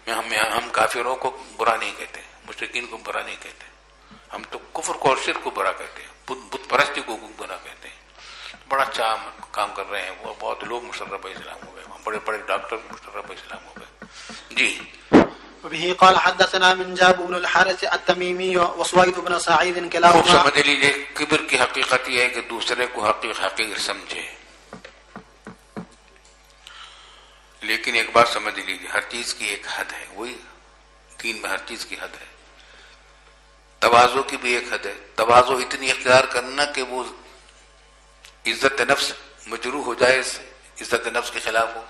ہم کافروں کو برا نہیں کہتے، مشرکین کو برا نہیں کہتے، ہم تو کفر کو اور شرک کو برا کہتے ہیں، بت پرستی کو برا کہتے ہیں. بڑا اچھا کام کر رہے ہیں وہ. بہت لوگ مشرف اسلام ہو گئے، بڑے بڑے ڈاکٹر مشرف اسلام ہو گئے. جی. وبه قال حدثنا منجاب بن الحارث التميمي وسويد بن سعيد خوب كلاهما. سمجھ لیجیے کبر کی حقیقت یہ ہے کہ دوسرے کو حقیر سمجھے. لیکن ایک بات سمجھ لیجیے، ہر چیز کی ایک حد ہے. وہی دین میں ہر چیز کی حد ہے. تواضع کی بھی ایک حد ہے. تواضع اتنی اختیار کرنا کہ وہ عزت نفس مجروح ہو جائے، عزت نفس کے خلاف ہو،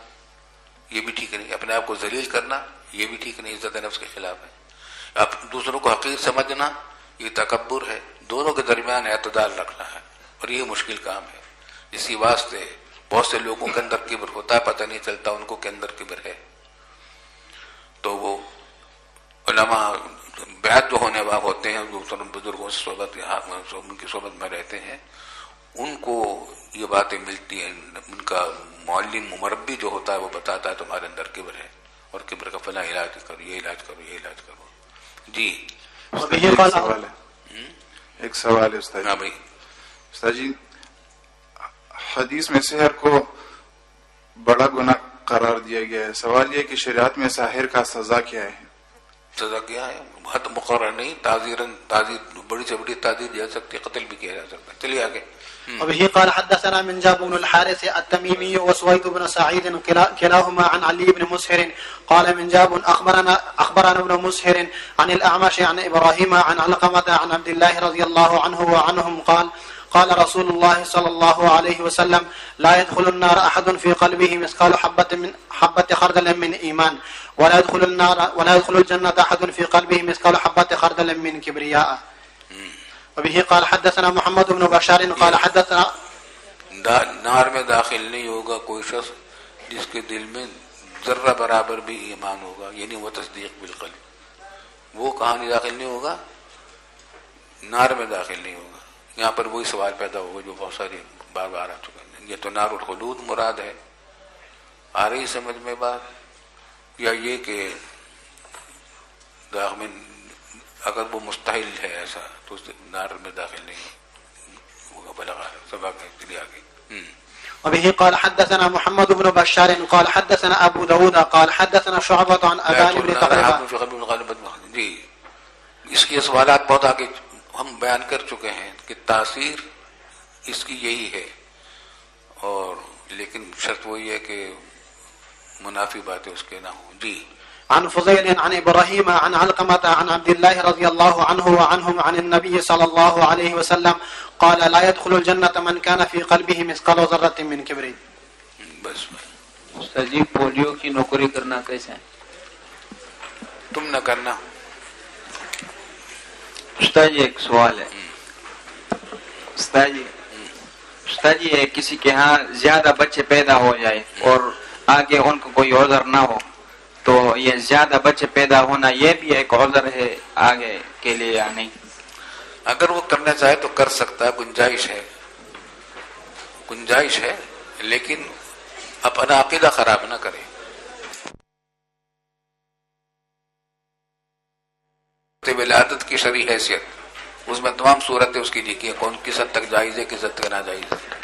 یہ بھی ٹھیک نہیں. اپنے آپ کو ذلیل کرنا یہ بھی ٹھیک نہیں، عزت نفس کے خلاف ہے. اب دوسروں کو حقیر سمجھنا یہ تکبر ہے. دونوں کے درمیان اعتدال رکھنا ہے، اور یہ مشکل کام ہے. اسی واسطے بہت سے لوگوں کے اندر کبر ہوتا ہے، پتہ نہیں چلتا ان کو کے اندر کبر ہے. تو وہ علماء بیعت جو ہونے والے ہوتے ہیں، بزرگوں سے ان کی صحبت میں رہتے ہیں، ان کو یہ باتیں ملتی ہیں. ان کا معلم مربی جو ہوتا ہے وہ بتاتا ہے تمہارے اندر کبر ہے، اور کبر کا فلاں علاج کرو، یہ علاج کرو، یہ علاج کرو. جی. ایک سوال ہے استاد. ہاں بھائی. استاد جی، حدیث میں سحر کو بڑا گناہ قرار دیا گیا ہے. سوال یہ کہ شریعت میں ساحر کا سزا کیا ہے؟ سزا کیا ہے؟ حد مقرر نہیں. تعزیر بڑی سے بڑی تعزیر جا سکتی، قتل بھی کیا جا سکتا ہے. چلیے آگے. وبه قال حدثنا منجاب بن الحارث التميمي وسويد بن سعيد كلاهما عن علي بن مسهر قال منجاب أخبرنا ابن مسهر عن الأعمش عن إبراهيم عن علقمة عن عبد الله رضي الله عنه وعنهم قال رسول الله صلى الله عليه وسلم لا يدخل النار أحد في قلبه مثقال حبة خردل من إيمان ولا يدخل الجنة أحد في قلبه مثقال حبة خردل من كبرياء. وبه قال حدثنا محمد بن بشار قال حدثنا نار میں داخل نہیں ہوگا کوئی شخص جس کے دل میں ذرہ برابر بھی ایمان ہوگا، یعنی وہ تصدیق بالقلب. وہ کہاں نہیں داخل نہیں ہوگا؟ نار میں داخل نہیں ہوگا. یہاں پر وہی سوال پیدا ہوگا جو بہت ساری بار بار آ چکا ہے. یہ تو نار الخلود مراد ہے، آ رہی سمجھ میں بات؟ یا یہ کہ داخل اگر وہ مستحل ہے ایسا تو اس نار میں داخل نہیں ہوگا، بلغ سبق کے لیے آگے. وبه قال حدثنا محمد بن بشار قال حدثنا ابو داود قال حدثنا شعبة عن ابان بن تقريبا. جی اس کے سوالات بہت آگے ہم بیان کر چکے ہیں کہ تاثیر اس کی یہی ہے، اور لیکن شرط وہی ہے کہ منافی باتیں اس کے نہ ہوں. جی عن فضيل عن ابراهيم عن علقمة عن عبد الله رضي الله عنه وعنهم عن النبي صلى الله عليه وسلم قال لا يدخل الجنة من كان في قلبه مثقال ذرة من كبر. بس استاد جی پولیو کی نوکری کرنا کیسے ہے؟ تم نہ کرنا. استاد جی ایک سوال ہے. استاد جی کسی کے ہاں زیادہ بچے پیدا ہو جائے اور آگے ان کو کوئی عذر نہ ہو تو یہ زیادہ بچے پیدا ہونا یہ بھی ایک عذر ہے آگے کے لیے یا نہیں؟ اگر وہ کرنا چاہے تو کر سکتا ہے، گنجائش ہے، لیکن اپنا عقیدہ خراب نہ کرے. ولادت کی شرعی حیثیت اس میں تمام صورتیں اس کی لکھی ہیں، کون کس حد تک جائز ہے، کس حد تک ناجائز ہے.